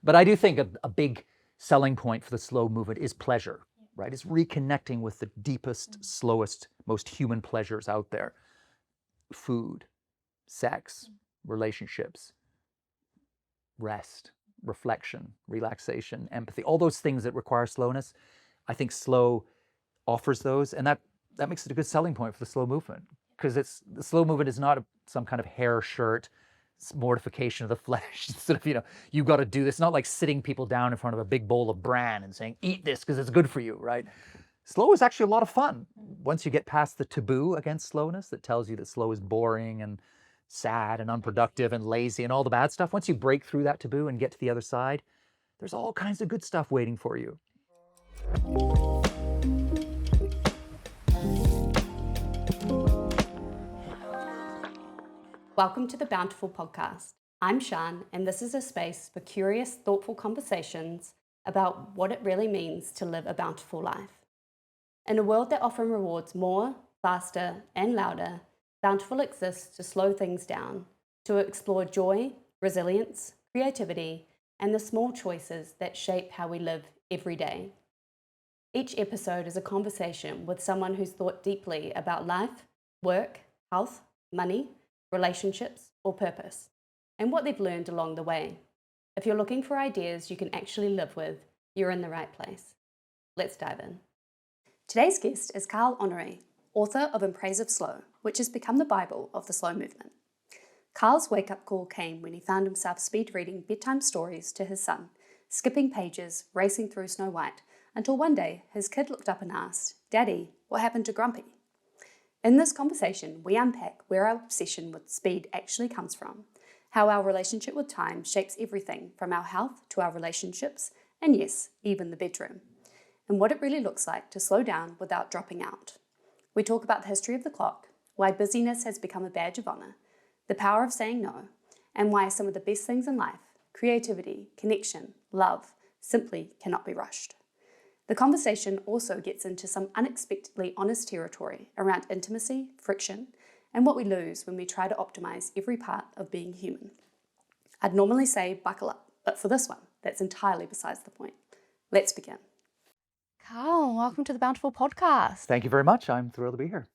But I do think a big selling point for the slow movement is pleasure, right? It's reconnecting with the deepest, slowest, most human pleasures out there. Food, sex, relationships, rest, reflection, relaxation, empathy, all those things that require slowness. I think slow offers those, and that makes it a good selling point for the slow movement, because the slow movement is not some kind of hair shirt mortification of the flesh. Sort of, you've got to do this. It's not like sitting people down in front of a big bowl of bran and saying, eat this because it's good for you, right? Slow is actually a lot of fun. Once you get past the taboo against slowness that tells you that slow is boring and sad and unproductive and lazy and all the bad stuff, once you break through that taboo and get to the other side, there's all kinds of good stuff waiting for you. Welcome to the Bountiful Podcast. I'm Shan, and this is a space for curious, thoughtful conversations about what it really means to live a bountiful life. In a world that often rewards more, faster, and louder, Bountiful exists to slow things down, to explore joy, resilience, creativity, and the small choices that shape how we live every day. Each episode is a conversation with someone who's thought deeply about life, work, health, money, relationships, or purpose, and what they've learned along the way. If you're looking for ideas you can actually live with, you're in the right place. Let's dive in. Today's guest is Carl Honoré, author of In Praise of Slow, which has become the Bible of the slow movement. Carl's wake-up call came when he found himself speed reading bedtime stories to his son, skipping pages, racing through Snow White, until one day his kid looked up and asked, "Daddy, what happened to Grumpy?" In this conversation, we unpack where our obsession with speed actually comes from, how our relationship with time shapes everything from our health to our relationships, and yes, even the bedroom, and what it really looks like to slow down without dropping out. We talk about the history of the clock, why busyness has become a badge of honor, the power of saying no, and why some of the best things in life, creativity, connection, love, simply cannot be rushed. The conversation also gets into some unexpectedly honest territory around intimacy, friction, and what we lose when we try to optimize every part of being human. I'd normally say buckle up, but for this one, that's entirely besides the point. Let's begin. Carl, welcome to the Bountiful Podcast. Thank you very much. I'm thrilled to be here.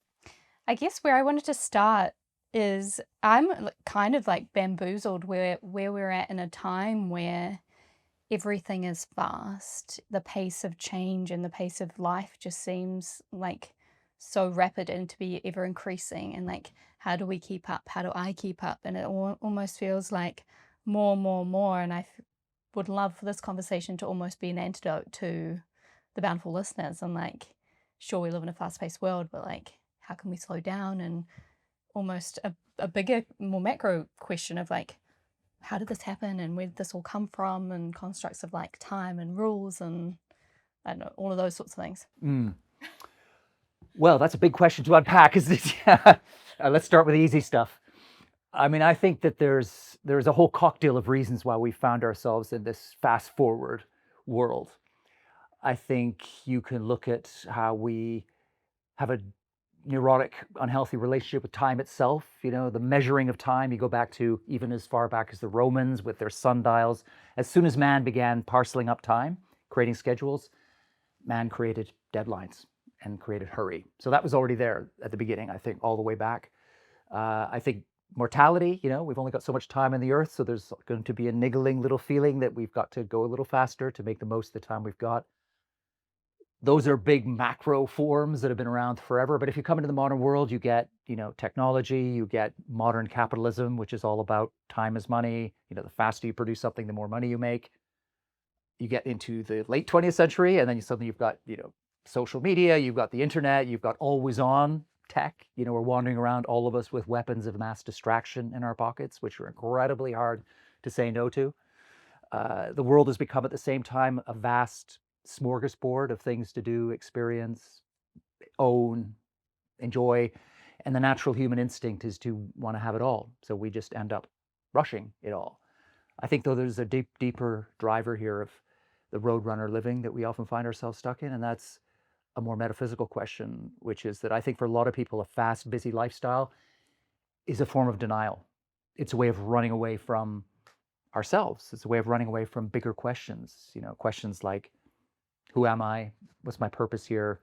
I guess where I wanted to start is I'm kind of like bamboozled where we're at in a time where everything is fast. The pace of change and the pace of life just seems like so rapid and to be ever increasing. And like, how do we keep up? How do I keep up? And it almost feels like more. And I would love for this conversation to almost be an antidote to the Bountiful listeners. And like, sure, we live in a fast-paced world, but like, how can we slow down? And almost a bigger, more macro question of like, how did this happen and where did this all come from, and constructs of like time and rules and I don't know, all of those sorts of things. Well, that's a big question to unpack, isn't it? Let's start with the easy stuff. I mean, I think that there's a whole cocktail of reasons why we found ourselves in this fast forward world. I think you can look at how we have a neurotic, unhealthy relationship with time itself. The measuring of time, you go back to even as far back as the Romans with their sundials. As soon as man began parceling up time, creating schedules, man created deadlines and created hurry. So that was already there at the beginning, I think, all the way back. I think mortality, we've only got so much time on the earth, so there's going to be a niggling little feeling that we've got to go a little faster to make the most of the time we've got. Those are big macro forms that have been around forever. But if you come into the modern world, you get, technology, you get modern capitalism, which is all about time is money. The faster you produce something, the more money you make. You get into the late 20th century, and then suddenly you've got, social media, you've got the internet, you've got always on tech. We're wandering around, all of us, with weapons of mass distraction in our pockets, which are incredibly hard to say no to. The world has become at the same time a vast smorgasbord of things to do, experience, own, enjoy, and the natural human instinct is to want to have it all. So we just end up rushing it all. I think, though, there's a deeper driver here of the roadrunner living that we often find ourselves stuck in, and that's a more metaphysical question, which is that I think for a lot of people, a fast, busy lifestyle is a form of denial. It's a way of running away from ourselves. It's a way of running away from bigger questions, questions like, who am I? What's my purpose here?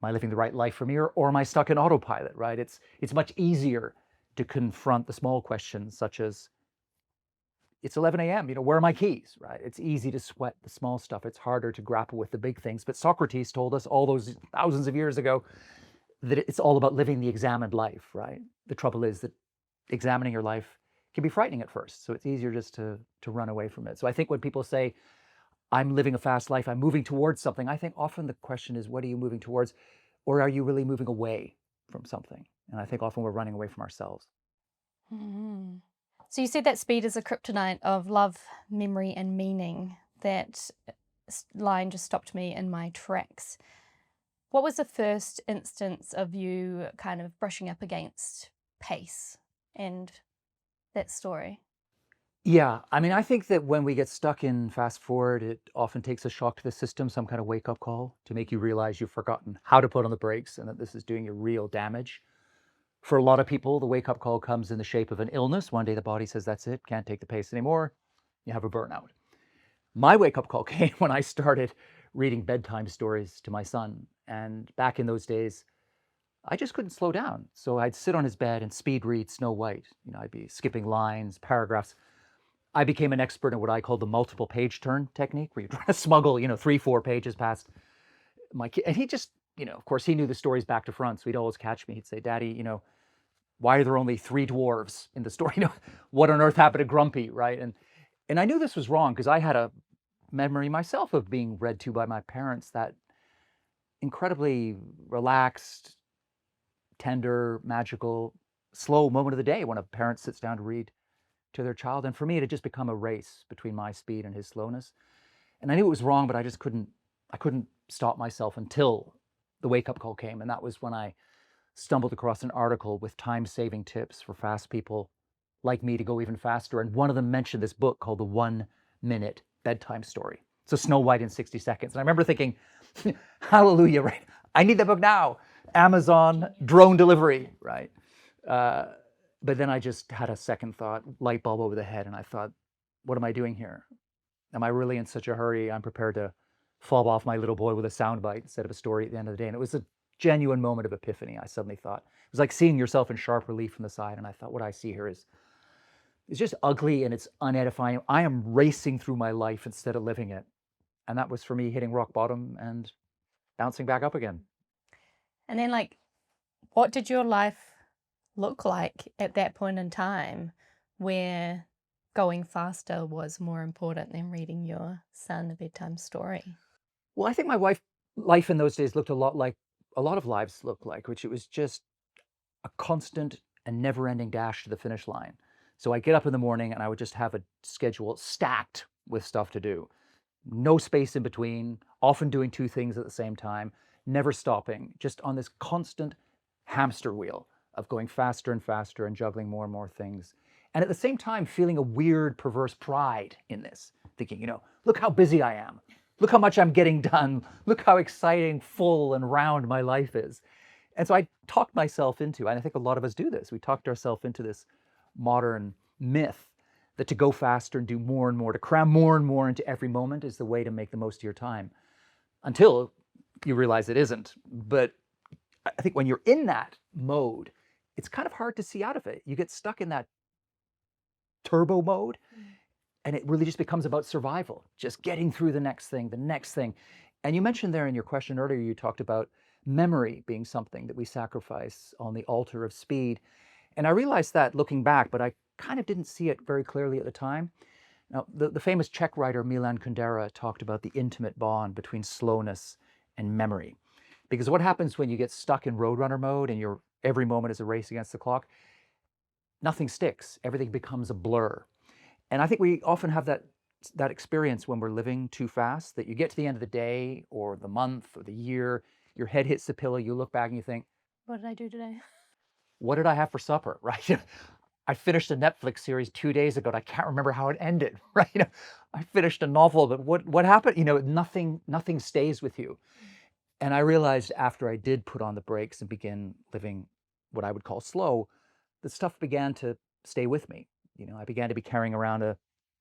Am I living the right life for me, or am I stuck in autopilot, right? It's much easier to confront the small questions, such as, it's 11 a.m., where are my keys, right? It's easy to sweat the small stuff. It's harder to grapple with the big things. But Socrates told us all those thousands of years ago that it's all about living the examined life, right? The trouble is that examining your life can be frightening at first. So it's easier just to run away from it. So I think when people say, I'm living a fast life, I'm moving towards something, I think often the question is, what are you moving towards? Or are you really moving away from something? And I think often we're running away from ourselves. Mm-hmm. So you said that speed is a kryptonite of love, memory, and meaning. That line just stopped me in my tracks. What was the first instance of you kind of brushing up against pace and that story? Yeah, I think that when we get stuck in fast forward, it often takes a shock to the system, some kind of wake-up call to make you realize you've forgotten how to put on the brakes and that this is doing you real damage. For a lot of people, the wake-up call comes in the shape of an illness. One day the body says, that's it, can't take the pace anymore. You have a burnout. My wake-up call came when I started reading bedtime stories to my son. And back in those days, I just couldn't slow down. So I'd sit on his bed and speed read Snow White. I'd be skipping lines, paragraphs. I became an expert in what I call the multiple page turn technique, where you're trying to smuggle, 3-4 pages past my kid. And he just, of course, he knew the stories back to front. So he'd always catch me. He'd say, Daddy, why are there only 3 dwarves in the story? What on earth happened to Grumpy, right? And I knew this was wrong because I had a memory myself of being read to by my parents, that incredibly relaxed, tender, magical, slow moment of the day when a parent sits down to read to their child. And for me, it had just become a race between my speed and his slowness. And I knew it was wrong, but I couldn't stop myself until the wake-up call came. And that was when I stumbled across an article with time-saving tips for fast people like me to go even faster. And one of them mentioned this book called The 1 Minute Bedtime Story. So Snow White in 60 seconds. And I remember thinking, hallelujah, right? I need that book now. Amazon, drone delivery, right? But then I just had a second thought, light bulb over the head. And I thought, what am I doing here? Am I really in such a hurry? I'm prepared to fob off my little boy with a soundbite instead of a story at the end of the day. And it was a genuine moment of epiphany. I suddenly thought, it was like seeing yourself in sharp relief from the side. And I thought, what I see here is just ugly and it's unedifying. I am racing through my life instead of living it. And that was for me hitting rock bottom and bouncing back up again. And then, what did your life look like at that point in time where going faster was more important than reading your son a bedtime story? Well, I think my life in those days looked a lot like a lot of lives look like, which it was just a constant and never-ending dash to the finish line. So I'd get up in the morning and I would just have a schedule stacked with stuff to do. No space in between, often doing 2 things at the same time, never stopping, just on this constant hamster wheel of going faster and faster and juggling more and more things. And at the same time, feeling a weird, perverse pride in this, thinking, look how busy I am. Look how much I'm getting done. Look how exciting, full, and round my life is. And so I talked myself into, and I think a lot of us do this, we talked ourselves into this modern myth that to go faster and do more and more, to cram more and more into every moment is the way to make the most of your time. Until you realize it isn't. But I think when you're in that mode, it's kind of hard to see out of it. You get stuck in that turbo mode. And it really just becomes about survival, just getting through the next thing. And you mentioned there in your question earlier, you talked about memory being something that we sacrifice on the altar of speed. And I realized that looking back, but I kind of didn't see it very clearly at the time. Now, the famous Czech writer Milan Kundera talked about the intimate bond between slowness and memory. Because what happens when you get stuck in Roadrunner mode and every moment is a race against the clock? Nothing sticks. Everything becomes a blur. And I think we often have that experience when we're living too fast, that you get to the end of the day or the month or the year, your head hits the pillow, you look back and you think, What did I do today? What did I have for supper, right? I finished a Netflix series 2 days ago and I can't remember how it ended, right? I finished a novel, but what happened? Nothing stays with you. And I realized after I did put on the brakes and begin living what I would call slow, the stuff began to stay with me. I began to be carrying around a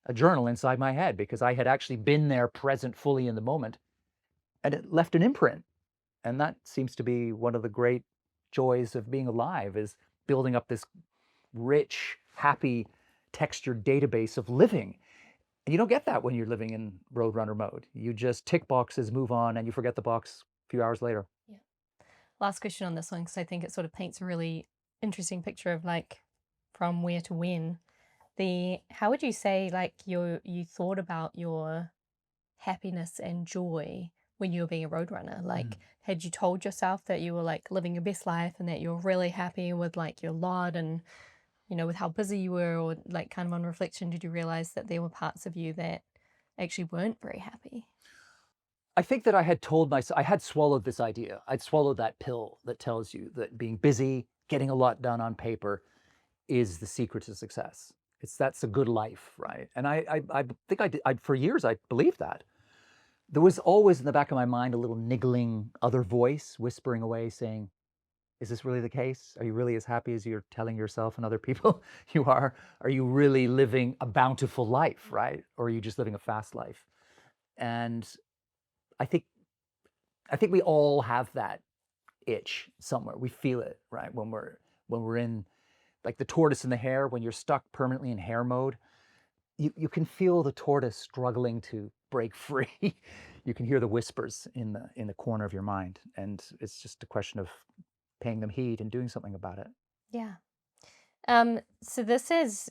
a journal inside my head because I had actually been there present fully in the moment, and it left an imprint. And that seems to be one of the great joys of being alive, is building up this rich, happy, textured database of living. And you don't get that when you're living in Roadrunner mode. You just tick boxes, move on, and you forget the box a few hours later. Yeah. Last question on this one, because I think it sort of paints a really interesting picture of like from where to when. How would you say like you thought about your happiness and joy when you were being a roadrunner? Like, had you told yourself that you were like living your best life and that you're really happy with like your lot and, you know, with how busy you were, or like kind of on reflection, did you realize that there were parts of you that actually weren't very happy? I think that I had told myself, I had swallowed this idea. I'd swallowed that pill that tells you that being busy, getting a lot done on paper is the secret to success. That's a good life, right? And I think for years I believed that. There was always in the back of my mind a little niggling other voice whispering away saying, is this really the case? Are you really as happy as you're telling yourself and other people you are? Are you really living a bountiful life, right? Or are you just living a fast life? And I think we all have that itch somewhere. We feel it, right? When we're in, like the tortoise and the hare, when you're stuck permanently in hare mode, you can feel the tortoise struggling to break free. You can hear the whispers in the corner of your mind, and it's just a question of paying them heed and doing something about it. Yeah. So this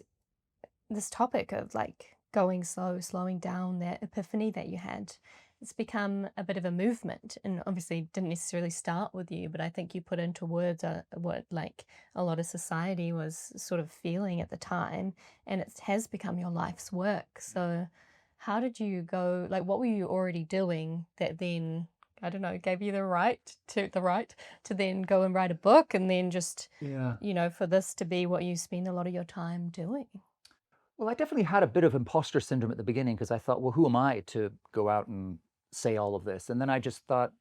topic of like going slow, slowing down, that epiphany that you had, it's become a bit of a movement, and obviously didn't necessarily start with you, but I think you put into words what like a lot of society was sort of feeling at the time, and it has become your life's work. So how did you go, like what were you already doing that then, I don't know, gave you the right to then go and write a book, and then just, you know, for this to be what you spend a lot of your time doing? Well, I definitely had a bit of imposter syndrome at the beginning because I thought, well, who am I to go out and say all of this? And then I just thought,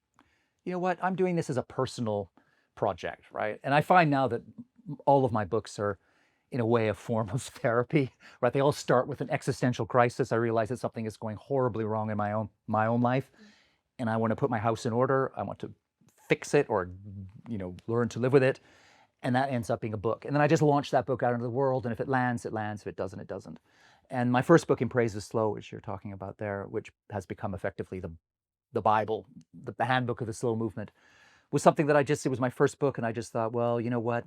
you know what, I'm doing this as a personal project, right? And I find now that all of my books are in a way a form of therapy, right? They all start with an existential crisis. I realize that something is going horribly wrong in my own life, and I want to put my house in order. I want to fix it, or, you know, learn to live with it. And that ends up being a book. And then I just launch that book out into the world, and if it lands, it lands. If it doesn't, it doesn't. And my first book, In Praise of Slow, which you're talking about there, which has become effectively the Bible, the handbook of the slow movement, was something that it was my first book, and I just thought, well, you know what?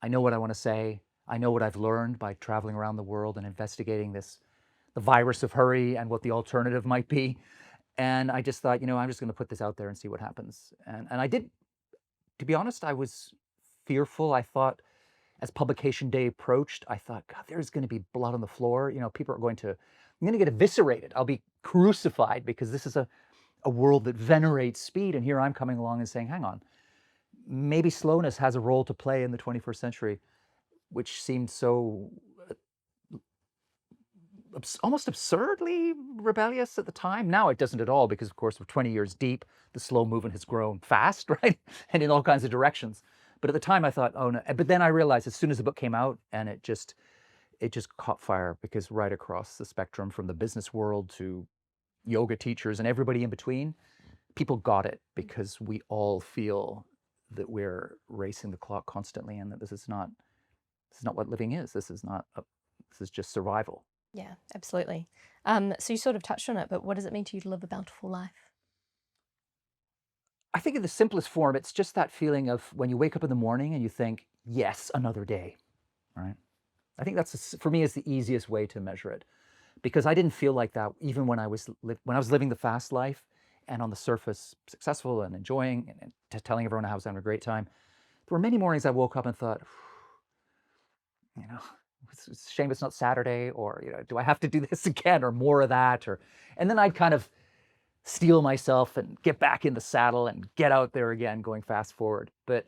I know what I want to say. I know what I've learned by traveling around the world and investigating the virus of hurry and what the alternative might be. And I just thought, you know, I'm just going to put this out there and see what happens. And I did, to be honest, I was fearful. I thought, as publication day approached, I thought, God, there's going to be blood on the floor. You know, I'm going to get eviscerated. I'll be crucified because this is a world that venerates speed. And here I'm coming along and saying, hang on, maybe slowness has a role to play in the 21st century, which seemed so almost absurdly rebellious at the time. Now it doesn't at all, because of course we're 20 years deep. The slow movement has grown fast, right? And in all kinds of directions. But at the time I thought, oh no. But then I realized as soon as the book came out, and it just caught fire, because right across the spectrum, from the business world to yoga teachers and everybody in between, people got it, because we all feel that we're racing the clock constantly, and that this is not what living is. This is just survival. Yeah, absolutely. So you sort of touched on it, but what does it mean to you to live a bountiful life? I think in the simplest form, it's just that feeling of when you wake up in the morning and you think, yes, another day, right? I think that's, for me, is the easiest way to measure it, because I didn't feel like that even when I was living the fast life, and on the surface successful and enjoying and telling everyone I was having a great time. There were many mornings I woke up and thought, you know, it's a shame it's not Saturday, or, you know, do I have to do this again, or more of that? And then I'd kind of steel myself and get back in the saddle and get out there again, going fast forward. But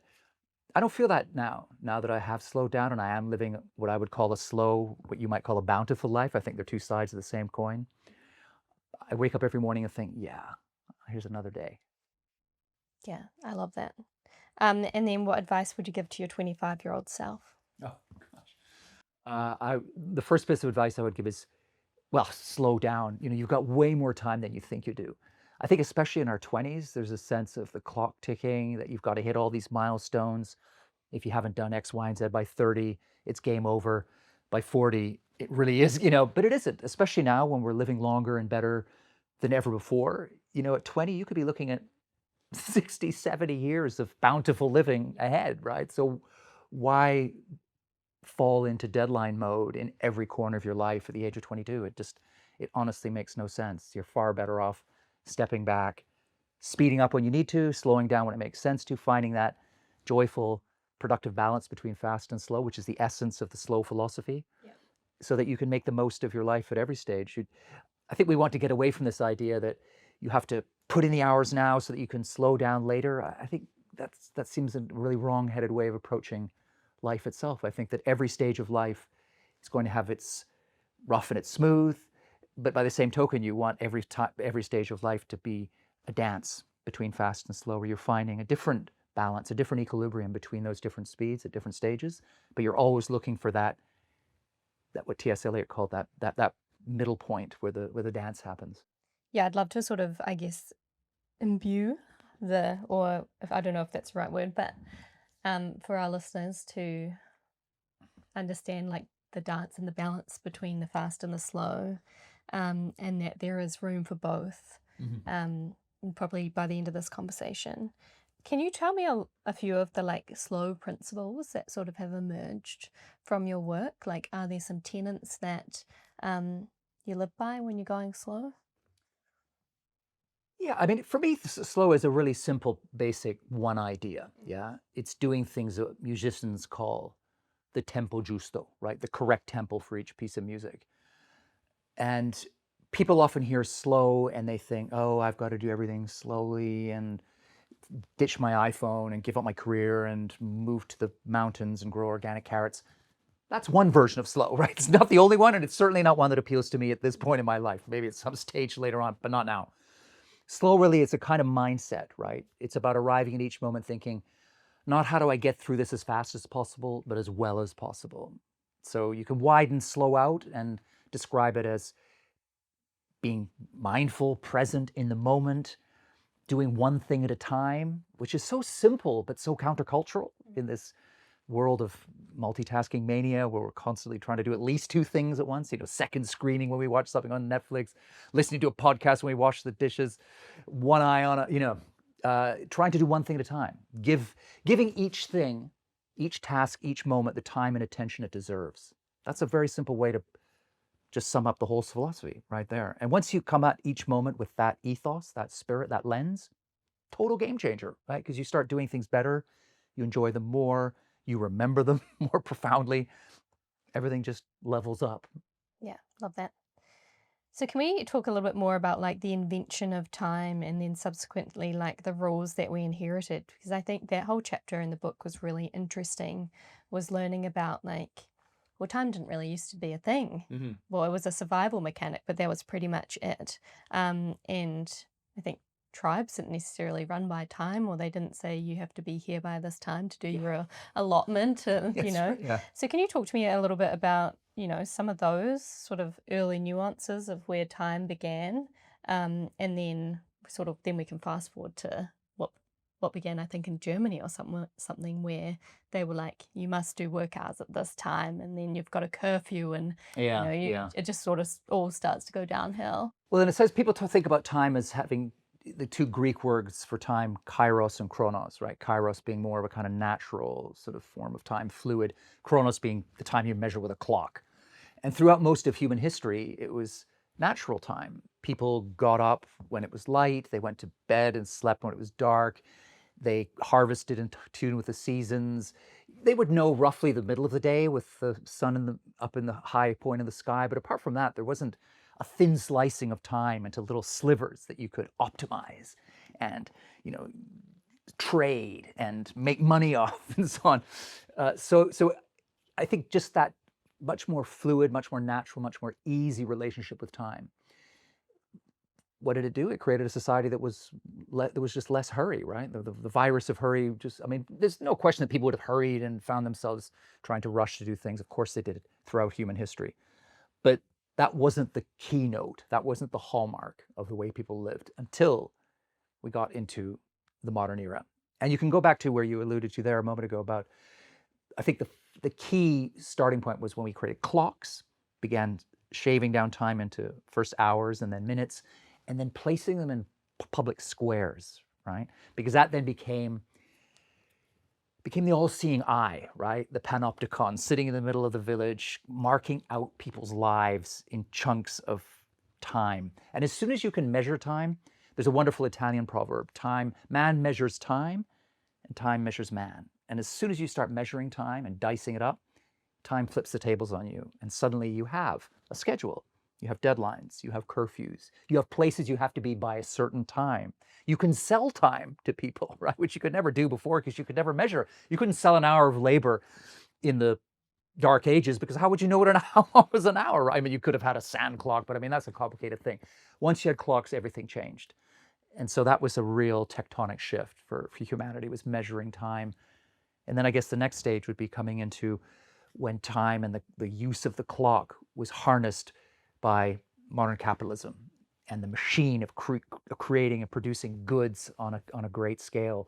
I don't feel that now that I have slowed down and I am living what I would call a slow, what you might call a bountiful life. I think they're two sides of the same coin. I wake up every morning and think, yeah, here's another day. Yeah, I love that. And then what advice would you give to your 25-year-old self? Oh, gosh. The first piece of advice I would give is well, slow down. You've got way more time than you think you do. I think especially in our 20s, there's a sense of the clock ticking, that you've got to hit all these milestones. If you haven't done X, Y, and Z by 30, it's game over. By 40, it really is, but it isn't, especially now when we're living longer and better than ever before. At 20, you could be looking at 60, 70 years of bountiful living ahead, right? So why fall into deadline mode in every corner of your life at the age of 22? It honestly makes no sense. You're far better off stepping back, speeding up when you need to, slowing down when it makes sense to, finding that joyful, productive balance between fast and slow, which is the essence of the slow philosophy, so that you can make the most of your life at every stage. I think we want to get away from this idea that you have to put in the hours now so that you can slow down later. I think that seems a really wrong-headed way of approaching life itself. I think that every stage of life is going to have its rough and its smooth, but by the same token, you want every stage of life to be a dance between fast and slow, where you're finding a different balance, a different equilibrium between those different speeds at different stages, but you're always looking for that what T.S. Eliot called that middle point where the dance happens. Yeah, I'd love to sort of, I guess, imbue or if I don't know if that's the right word, but for our listeners to understand like the dance and the balance between the fast and the slow, and that there is room for both. And probably by the end of this conversation, can you tell me a few of the like slow principles that sort of have emerged from your work? Like, are there some tenets that you live by when you're going slow? Yeah, I mean, for me, slow is a really simple, basic one idea. Yeah, it's doing things that musicians call the tempo giusto, right? The correct tempo for each piece of music. And people often hear slow and they think, oh, I've got to do everything slowly and ditch my iPhone and give up my career and move to the mountains and grow organic carrots. That's one version of slow, right? It's not the only one, and it's certainly not one that appeals to me at this point in my life. Maybe at some stage later on, but not now. Slow really is a kind of mindset, right? It's about arriving at each moment thinking, not how do I get through this as fast as possible, but as well as possible. So you can widen slow out and describe it as being mindful, present in the moment, doing one thing at a time, which is so simple but so countercultural in this world of multitasking mania where we're constantly trying to do at least two things at once, second screening when we watch something on Netflix, listening to a podcast when we wash the dishes, one eye on trying to do one thing at a time, giving each thing, each task, each moment the time and attention it deserves. That's a very simple way to just sum up the whole philosophy right there. And once you come at each moment with that ethos, that spirit, that lens, total game changer, right? Because you start doing things better, you enjoy them more, you remember them more profoundly. Everything just levels up. Yeah, love that. So can we talk a little bit more about like the invention of time and then subsequently like the rules that we inherited? Because I think that whole chapter in the book was really interesting, was learning about like, well, time didn't really used to be a thing. Mm-hmm. Well, it was a survival mechanic, but that was pretty much it. And I think tribes didn't necessarily run by time, or they didn't say you have to be here by this time to do your allotment, Yes, right, yeah. So can you talk to me a little bit about, some of those sort of early nuances of where time began, and then then we can fast forward to what began, I think, in Germany or something where they were like, you must do work hours at this time, and then you've got a curfew, and it just sort of all starts to go downhill. Well, and it says people think about time as having the two Greek words for time, kairos and chronos, right? Kairos being more of a kind of natural sort of form of time, fluid. Chronos being the time you measure with a clock. And throughout most of human history, it was natural time. People got up when it was light. They went to bed and slept when it was dark. They harvested in tune with the seasons. They would know roughly the middle of the day with the sun up in the high point of the sky. But apart from that, there wasn't a thin slicing of time into little slivers that you could optimize and, trade and make money off and so on. So I think just that much more fluid, much more natural, much more easy relationship with time. What did it do? It created a society that was just less hurry, right? The virus of hurry there's no question that people would have hurried and found themselves trying to rush to do things. Of course they did it throughout human history. But that wasn't the keynote. That wasn't the hallmark of the way people lived until we got into the modern era. And you can go back to where you alluded to there a moment ago about, I think the key starting point was when we created clocks, began shaving down time into first hours and then minutes, and then placing them in public squares, right? Because that then became the all-seeing eye, right? The panopticon, sitting in the middle of the village, marking out people's lives in chunks of time. And as soon as you can measure time, there's a wonderful Italian proverb, man measures time, and time measures man. And as soon as you start measuring time and dicing it up, time flips the tables on you. And suddenly you have a schedule. You have deadlines, you have curfews, you have places you have to be by a certain time. You can sell time to people, right? Which you could never do before because you could never measure. You couldn't sell an hour of labor in the dark ages because how would you know what an hour was an hour? Right? I mean, you could have had a sand clock, but I mean, that's a complicated thing. Once you had clocks, everything changed. And so that was a real tectonic shift for humanity, was measuring time. And then I guess the next stage would be coming into when time and the use of the clock was harnessed by modern capitalism and the machine of creating and producing goods on a great scale.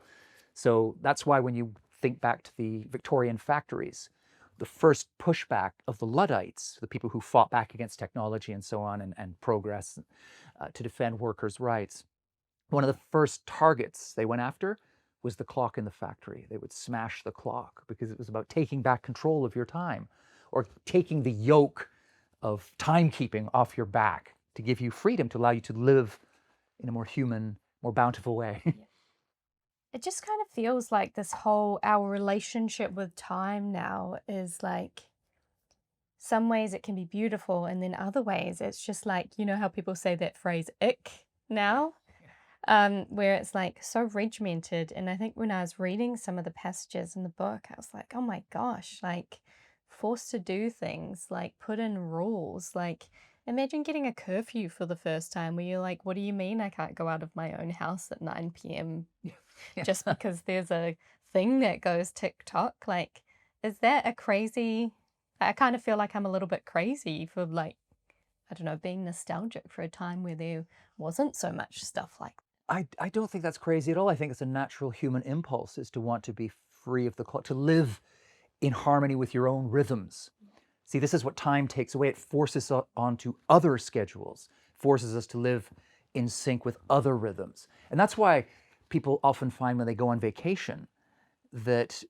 So that's why when you think back to the Victorian factories, the first pushback of the Luddites, the people who fought back against technology and so on and progress to defend workers' rights, one of the first targets they went after was the clock in the factory. They would smash the clock because it was about taking back control of your time or taking the yoke of timekeeping off your back to give you freedom, to allow you to live in a more human, more bountiful way. It just kind of feels like our relationship with time now is like, some ways it can be beautiful, and then other ways it's just like, you know how people say that phrase ick now? Where it's like so regimented. And I think when I was reading some of the passages in the book, I was like, oh my gosh, like forced to do things, like put in rules. Like imagine getting a curfew for the first time where you're like, what do you mean I can't go out of my own house at 9 p.m. just because there's a thing that goes tick-tock? Like, is that a crazy... I kind of feel like I'm a little bit crazy for like, I don't know, being nostalgic for a time where there wasn't so much stuff like that. I don't think that's crazy at all. I think it's a natural human impulse is to want to be free of the clock, to live in harmony with your own rhythms. See, this is what time takes away. It forces us onto other schedules, forces us to live in sync with other rhythms. And that's why people often find when they go on vacation that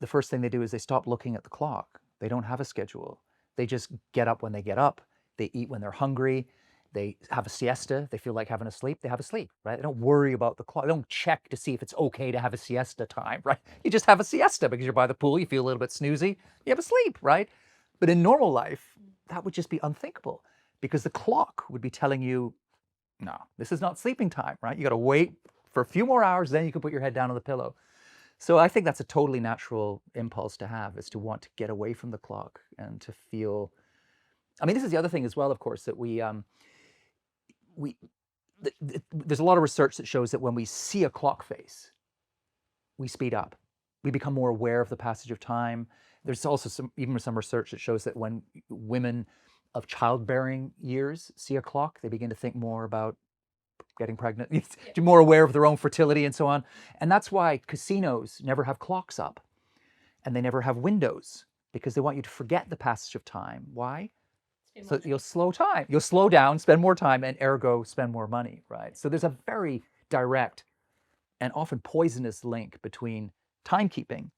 the first thing they do is they stop looking at the clock. They don't have a schedule. They just get up when they get up. They eat when they're hungry. They have a siesta. They feel like having a sleep. They have a sleep, right? They don't worry about the clock. They don't check to see if it's okay to have a siesta time, right? You just have a siesta because you're by the pool. You feel a little bit snoozy. You have a sleep, right? But in normal life, that would just be unthinkable because the clock would be telling you, no, this is not sleeping time, right? You got to wait for a few more hours, then you can put your head down on the pillow. So I think that's a totally natural impulse to have, is to want to get away from the clock and to feel. I mean, this is the other thing as well, of course, that there's a lot of research that shows that when we see a clock face, we speed up. We become more aware of the passage of time. There's also some research that shows that when women of childbearing years see a clock, they begin to think more about getting pregnant, more aware of their own fertility and so on. And that's why casinos never have clocks up and they never have windows, because they want you to forget the passage of time. Why? So you'll slow time. You'll slow down, spend more time, and ergo spend more money, right? So there's a very direct and often poisonous link between timekeeping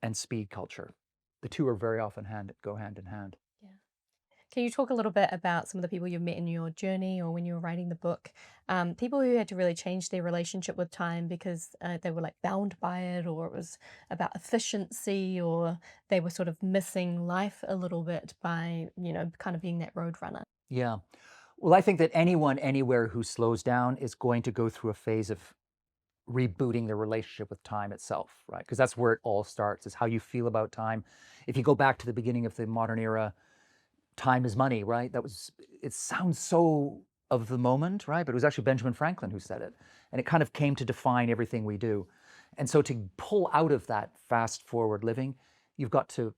and speed culture. The two are very often go hand in hand. Yeah. Can you talk a little bit about some of the people you've met in your journey or when you were writing the book? People who had to really change their relationship with time because they were like bound by it, or it was about efficiency, or they were sort of missing life a little bit by, kind of being that road runner. Yeah. Well, I think that anyone, anywhere who slows down is going to go through a phase of rebooting their relationship with time itself, right? Because that's where it all starts, is how you feel about time. If you go back to the beginning of the modern era, time is money, right? It sounds so of the moment, right? But it was actually Benjamin Franklin who said it. And it kind of came to define everything we do. And so to pull out of that fast forward living, you've got to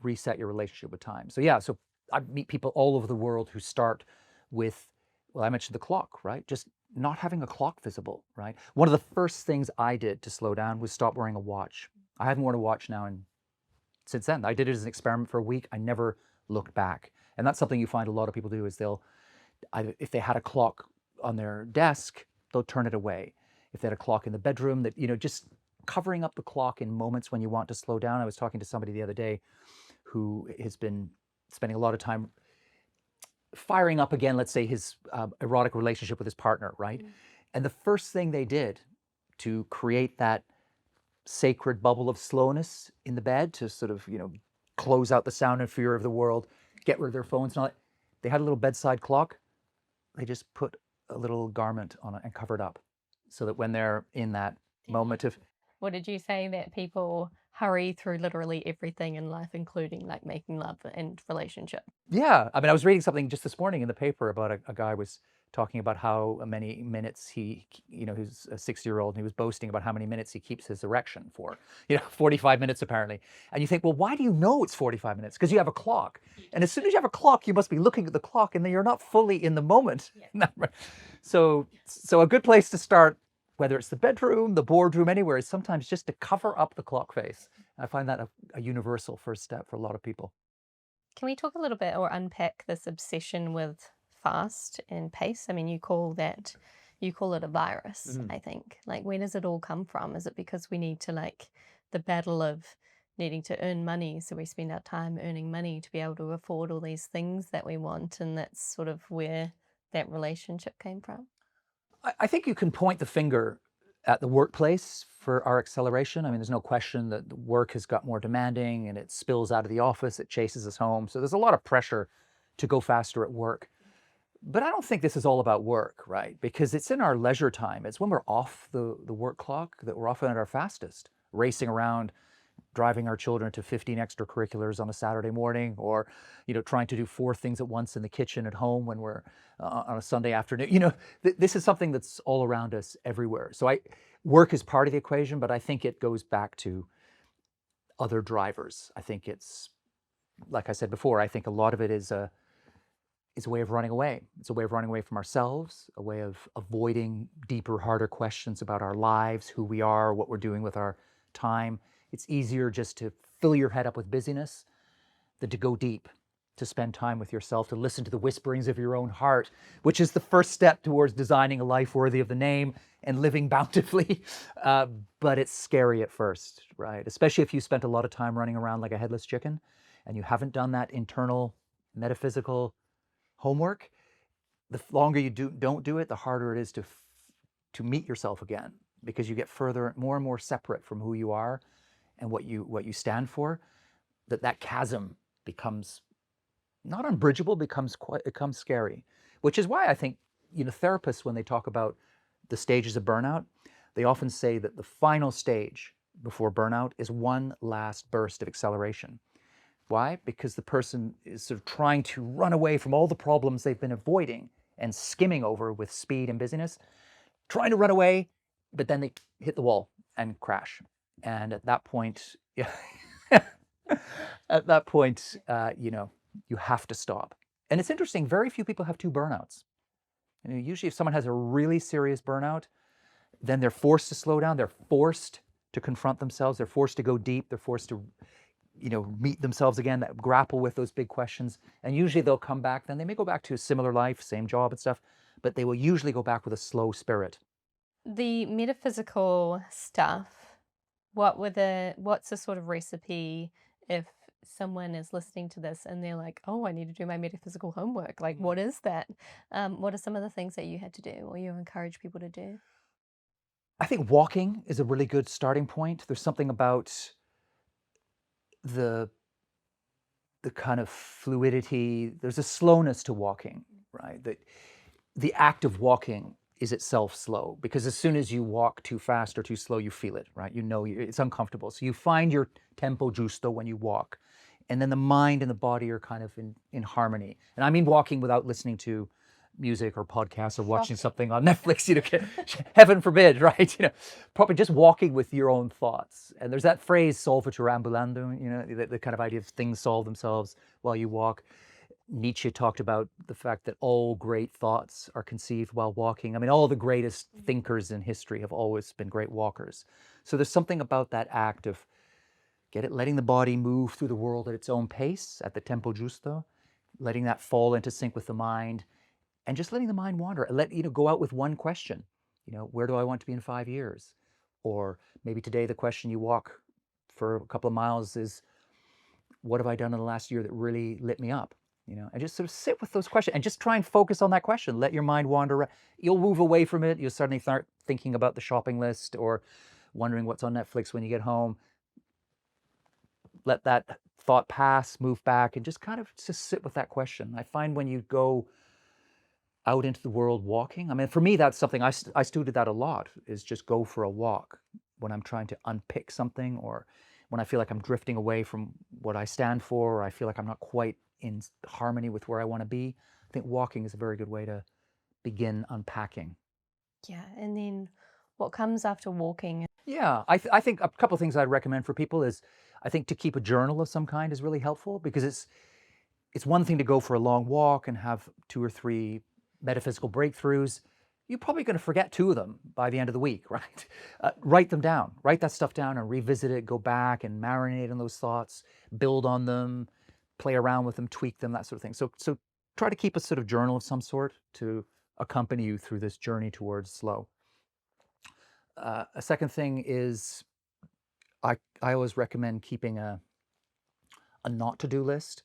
reset your relationship with time. So yeah, so I meet people all over the world who start with, well, I mentioned the clock, right? Just not having a clock visible, right? One of the first things I did to slow down was stop wearing a watch. I haven't worn a watch now since then. I did it as an experiment for a week. I never looked back. And that's something you find a lot of people do is if they had a clock on their desk, they'll turn it away. If they had a clock in the bedroom, that, just covering up the clock in moments when you want to slow down. I was talking to somebody the other day who has been spending a lot of time firing up again, let's say his erotic relationship with his partner, right? And the first thing they did to create that sacred bubble of slowness in the bed to sort of, close out the sound and fear of the world, get rid of their phones and all that, they had a little bedside clock. They just put a little garment on it and covered up so that when they're in that moment of... What did you say, that people hurry through literally everything in life, including like making love and relationship? Yeah. I mean, I was reading something just this morning in the paper about a guy was talking about how many minutes he's a 60-year-old, and he was boasting about how many minutes he keeps his erection for, 45 minutes apparently. And you think, well, why do you know it's 45 minutes? Because you have a clock. And as soon as you have a clock, you must be looking at the clock, and then you're not fully in the moment. Yeah. So a good place to start, whether it's the bedroom, the boardroom, anywhere, is sometimes just to cover up the clock face. I find that a universal first step for a lot of people. Can we talk a little bit or unpack this obsession with fast and pace? I mean, you call it a virus, I think. Like, where does it all come from? Is it because we need to, the battle of needing to earn money, so we spend our time earning money to be able to afford all these things that we want, and that's sort of where that relationship came from? I think you can point the finger at the workplace for our acceleration. I mean, there's no question that the work has got more demanding and it spills out of the office, it chases us home. So there's a lot of pressure to go faster at work. But I don't think this is all about work, right? Because it's in our leisure time. It's when we're off the work clock that we're often at our fastest, racing around, driving our children to 15 extracurriculars on a Saturday morning, or, trying to do 4 things at once in the kitchen at home when we're on a Sunday afternoon. This is something that's all around us everywhere. So work is part of the equation, but I think it goes back to other drivers. I think it's, like I said before, I think a lot of it is a way of running away. It's a way of running away from ourselves, a way of avoiding deeper, harder questions about our lives, who we are, what we're doing with our time. It's easier just to fill your head up with busyness than to go deep, to spend time with yourself, to listen to the whisperings of your own heart, which is the first step towards designing a life worthy of the name and living bountifully. But it's scary at first, right? Especially if you spent a lot of time running around like a headless chicken and you haven't done that internal metaphysical homework. The longer you don't do it, the harder it is to meet yourself again, because you get more and more separate from who you are and what you stand for. That chasm becomes not unbridgeable, becomes scary. Which is why I think therapists, when they talk about the stages of burnout, they often say that the final stage before burnout is one last burst of acceleration. Why? Because the person is sort of trying to run away from all the problems they've been avoiding and skimming over with speed and busyness, trying to run away, but then they hit the wall and crash. And at that point, you have to stop. And it's interesting, very few people have 2 burnouts. Usually if someone has a really serious burnout, then they're forced to slow down, they're forced to confront themselves, they're forced to go deep, they're forced to meet themselves again, that grapple with those big questions. And usually they'll come back, then they may go back to a similar life, same job and stuff, but they will usually go back with a slow spirit. The metaphysical stuff, what's the sort of recipe if someone is listening to this and they're like, oh, I need to do my metaphysical homework? Like, what is that? What are some of the things that you had to do or you encourage people to do? I think walking is a really good starting point. There's something about the kind of fluidity, there's a slowness to walking, right? That the act of walking is itself slow, because as soon as you walk too fast or too slow, you feel it, right? It's uncomfortable. So you find your tempo giusto when you walk, and then the mind and the body are kind of in harmony. And I mean walking without listening to music or podcasts or watching something on Netflix, heaven forbid, right? Probably just walking with your own thoughts. And there's that phrase, solvitur ambulando, the kind of idea of things solve themselves while you walk. Nietzsche talked about the fact that all great thoughts are conceived while walking. I mean, all the greatest thinkers in history have always been great walkers. So there's something about that act of letting the body move through the world at its own pace, at the tempo giusto, letting that fall into sync with the mind, and just letting the mind wander. Go out with one question. Where do I want to be in 5 years? Or maybe today the question you walk for a couple of miles is, what have I done in the last year that really lit me up? And just sort of sit with those questions and just try and focus on that question. Let your mind wander. You'll move away from it. You'll suddenly start thinking about the shopping list or wondering what's on Netflix when you get home. Let that thought pass, move back, and just kind of just sit with that question. I find when you go out into the world walking, I mean, for me, that's something I still do that a lot, is just go for a walk when I'm trying to unpick something, or when I feel like I'm drifting away from what I stand for, or I feel like I'm not quite in harmony with where I want to be. I think walking is a very good way to begin unpacking. Yeah, and then what comes after walking? Yeah, I think a couple of things I'd recommend for people is, I think to keep a journal of some kind is really helpful, because it's one thing to go for a long walk and have 2 or 3 metaphysical breakthroughs. You're probably going to forget 2 of them by the end of the week, right? Write them down. Write that stuff down and revisit it. Go back and marinate on those thoughts. Build on them. Play around with them. Tweak them. That sort of thing. So try to keep a sort of journal of some sort to accompany you through this journey towards slow. A second thing is, I always recommend keeping a not to-do list.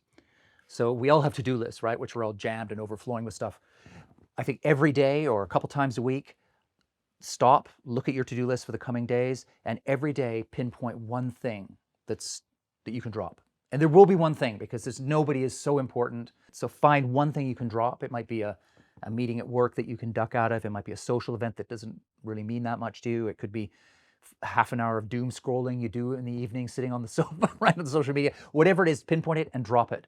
So we all have to-do lists, right? Which we're all jammed and overflowing with stuff. I think every day or a couple times a week, stop, look at your to-do list for the coming days, and every day pinpoint one thing that you can drop. And there will be one thing, because nobody is so important. So find one thing you can drop. It might be a meeting at work that you can duck out of. It might be a social event that doesn't really mean that much to you. It could be half an hour of doom scrolling you do in the evening, sitting on the sofa, right, on social media. Whatever it is, pinpoint it and drop it.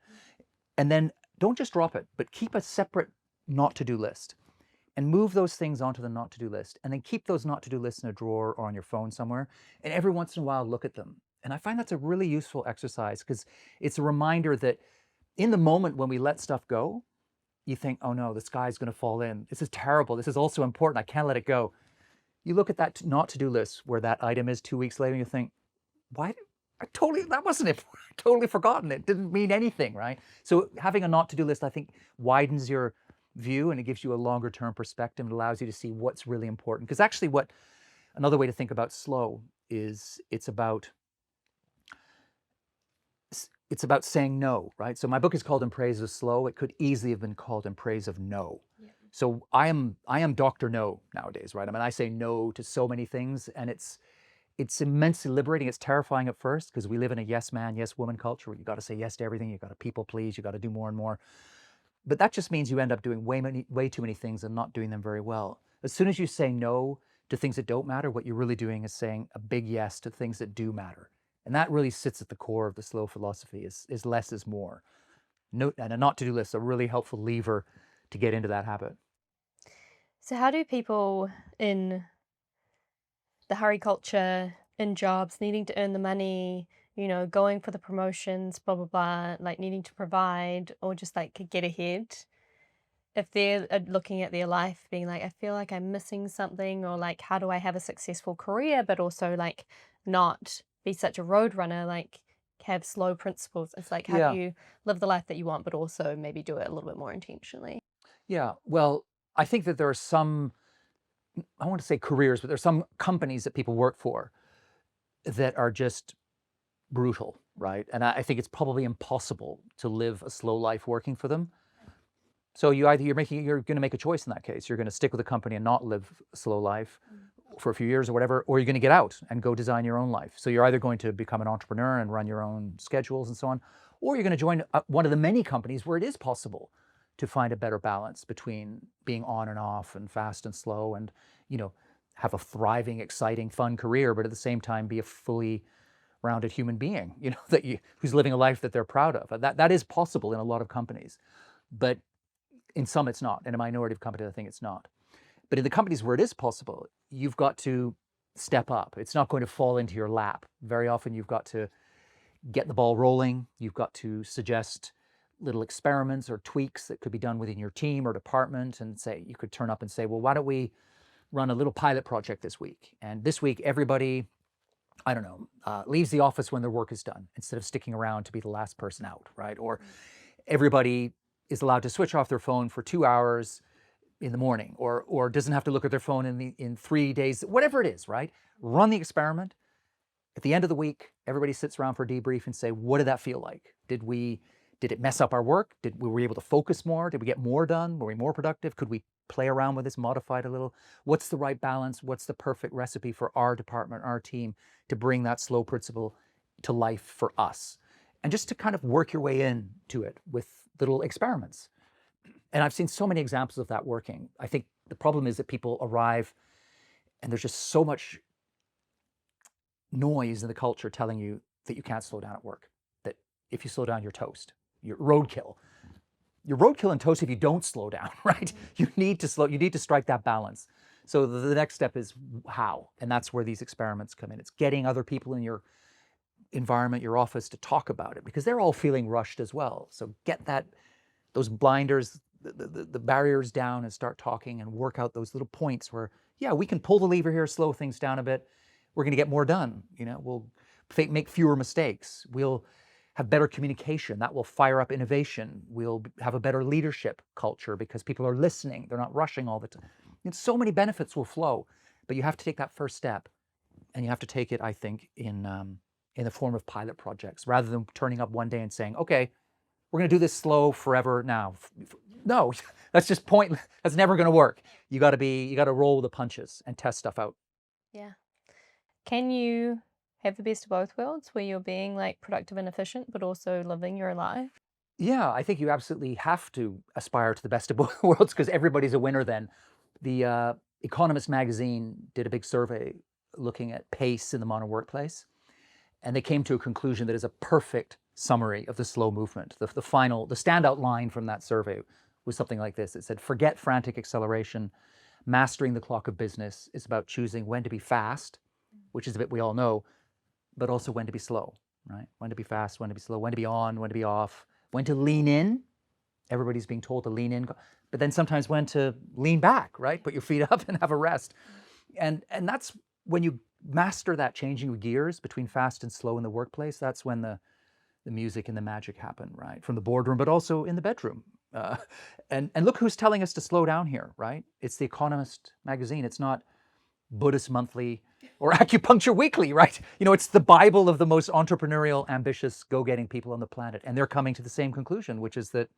And then don't just drop it, but keep a separate not to-do list and move those things onto the not to-do list. And then keep those not to-do lists in a drawer or on your phone somewhere. And every once in a while, look at them. And I find that's a really useful exercise, because it's a reminder that in the moment when we let stuff go, you think, oh no, the sky's going to fall in. This is terrible. This is also important. I can't let it go. You look at that not to-do list where that item is 2 weeks later, and you think, why? That wasn't it. I totally forgotten. It didn't mean anything, right? So having a not to-do list, I think, widens your view, and it gives you a longer term perspective. It allows you to see what's really important. Because actually another way to think about slow is it's about saying no, right? So my book is called In Praise of Slow. It could easily have been called In Praise of No. Yeah. So I am Dr. No nowadays, right? I mean, I say no to so many things, and it's immensely liberating. It's terrifying at first, because we live in a yes man, yes woman culture where you got to say yes to everything. You got to people please. You got to do more and more. But that just means you end up doing way too many things and not doing them very well. As soon as you say no to things that don't matter, what you're really doing is saying a big yes to things that do matter. And that really sits at the core of the slow philosophy, is less is more. And a not to-do list is a really helpful lever to get into that habit. So how do people in the hurry culture, in jobs, needing to earn the money, going for the promotions, blah, blah, blah, like needing to provide or just like get ahead, if they're looking at their life being like, I feel like I'm missing something, or like, how do I have a successful career, but also like not be such a road runner, like have slow principles? It's like, how do you live the life that you want, but also maybe do it a little bit more intentionally? Yeah, well, I think that there are some, I want to say careers, but there's some companies that people work for that are just brutal, right? And I think it's probably impossible to live a slow life working for them. So you're going to make a choice in that case. You're going to stick with the company and not live a slow life for a few years or whatever, or you're going to get out and go design your own life. So you're either going to become an entrepreneur and run your own schedules and so on, or you're going to join one of the many companies where it is possible to find a better balance between being on and off and fast and slow, and have a thriving, exciting, fun career, but at the same time be a fully rounded human being, who's living a life that they're proud of. That is possible in a lot of companies, but in some it's not. In a minority of companies, I think it's not. But in the companies where it is possible, you've got to step up. It's not going to fall into your lap. Very often you've got to get the ball rolling. You've got to suggest little experiments or tweaks that could be done within your team or department, and say, you could turn up and say, well, why don't we run a little pilot project this week? And this week, everybody, I don't know, leaves the office when their work is done instead of sticking around to be the last person out, right? Or everybody is allowed to switch off their phone for 2 hours in the morning, or doesn't have to look at their phone in 3 days, whatever it is, right? Run the experiment. At the end of the week, everybody sits around for a debrief and say, what did that feel like? Did it mess up our work? Were we able to focus more? Did we get more done? Were we more productive? Could we play around with this, modify it a little? What's the right balance? What's the perfect recipe for our department, our team, to bring that slow principle to life for us? And just to kind of work your way into it with little experiments. And I've seen so many examples of that working. I think the problem is that people arrive and there's just so much noise in the culture telling you that you can't slow down at work, that if you slow down, you're toast. You're roadkill. You're roadkill and toast if you don't slow down, right? You need to strike that balance. So the next step is how, and that's where these experiments come in. It's getting other people in your environment, your office, to talk about it, because they're all feeling rushed as well. So get those blinders, the barriers down, and start talking and work out those little points where, yeah, we can pull the lever here, slow things down a bit. We're going to get more done. We'll make fewer mistakes. We'll have better communication. That will fire up innovation. We'll have a better leadership culture because people are listening. They're not rushing all the time. And so many benefits will flow, but you have to take that first step, and you have to take it, I think, in the form of pilot projects, rather than turning up one day and saying, okay, we're going to do this slow forever now. No, that's just pointless. That's never going to work. You got to roll with the punches and test stuff out. Yeah. Can you have the best of both worlds, where you're being like productive and efficient, but also living your life? Yeah, I think you absolutely have to aspire to the best of both worlds, because everybody's a winner then. The Economist magazine did a big survey looking at pace in the modern workplace, and they came to a conclusion that is a perfect summary of the slow movement. The standout line from that survey was something like this. It said, forget frantic acceleration. Mastering the clock of business is about choosing when to be fast, which is a bit we all know, but also when to be slow, right? When to be fast, when to be slow, when to be on, when to be off, when to lean in. Everybody's being told to lean in, but then sometimes when to lean back, right? Put your feet up and have a rest. And that's when you master that changing of gears between fast and slow in the workplace. That's when the music and the magic happen, right? From the boardroom, but also in the bedroom. And look who's telling us to slow down here, right? It's the Economist magazine. It's not Buddhist Monthly or Acupuncture Weekly, right? It's the Bible of the most entrepreneurial, ambitious, go-getting people on the planet. And they're coming to the same conclusion, which is that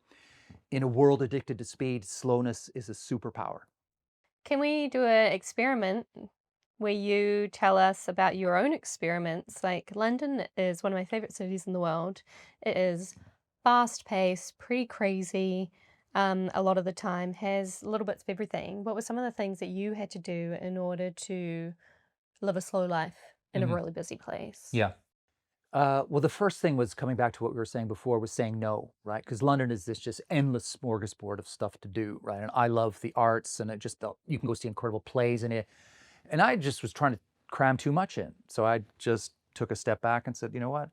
in a world addicted to speed, slowness is a superpower. Can we do an experiment where you tell us about your own experiments? Like, London is one of my favorite cities in the world. It is fast-paced, pretty crazy, a lot of the time, has little bits of everything. What were some of the things that you had to do in order to live a slow life in a really busy place? Yeah. Well, the first thing was, coming back to what we were saying before, was saying no, right? Because London is this just endless smorgasbord of stuff to do, right? And I love the arts, and you can go see incredible plays in it. And I just was trying to cram too much in. So I just took a step back and said, you know what?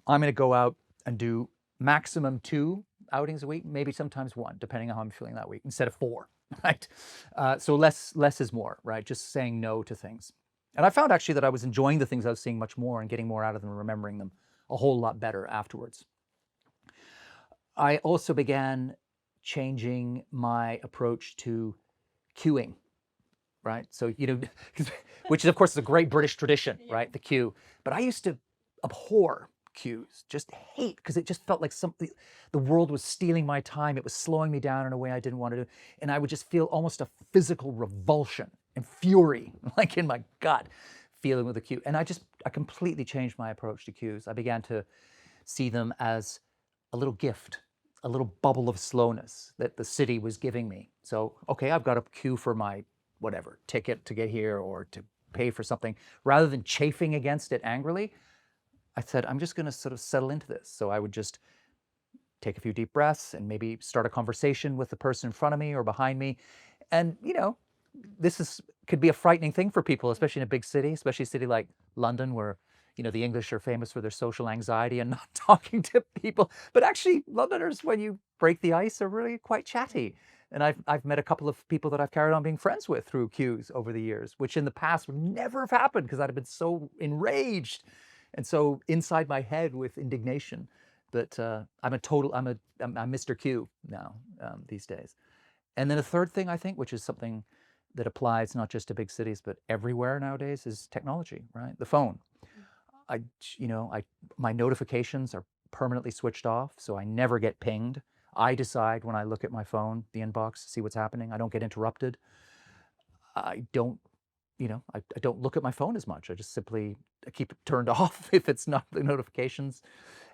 I'm going to go out and do maximum 2 outings a week, maybe sometimes 1, depending on how I'm feeling that week, instead of 4, right? So less is more, right? Just saying no to things. And I found actually that I was enjoying the things I was seeing much more and getting more out of them and remembering them a whole lot better afterwards. I also began changing my approach to queuing, right? So, which is, of course, is a great British tradition, right? The queue. But I used to abhor queues, just hate, because it just felt like the world was stealing my time. It was slowing me down in a way I didn't want to do. And I would just feel almost a physical revulsion and fury, like in my gut, feeling with the queue. And I completely changed my approach to queues. I began to see them as a little gift, a little bubble of slowness that the city was giving me. So, okay, I've got a queue for my whatever, ticket to get here or to pay for something. Rather than chafing against it angrily, I said, I'm just going to sort of settle into this. So I would just take a few deep breaths and maybe start a conversation with the person in front of me or behind me. And, this could be a frightening thing for people, especially in a big city, especially a city like London, where The English are famous for their social anxiety and not talking to people. But actually, Londoners, when you break the ice, are really quite chatty. And I've met a couple of people that I've carried on being friends with through queues over the years, which in the past would never have happened because I'd have been so enraged and so inside my head with indignation. But I'm Mr. Q now these days. And then a third thing, I think, which is something that applies not just to big cities, but everywhere nowadays, is technology, right? The phone. My notifications are permanently switched off, so I never get pinged. I decide when I look at my phone, the inbox, see what's happening. I don't get interrupted. I don't look at my phone as much. I just simply keep it turned off if it's not the notifications.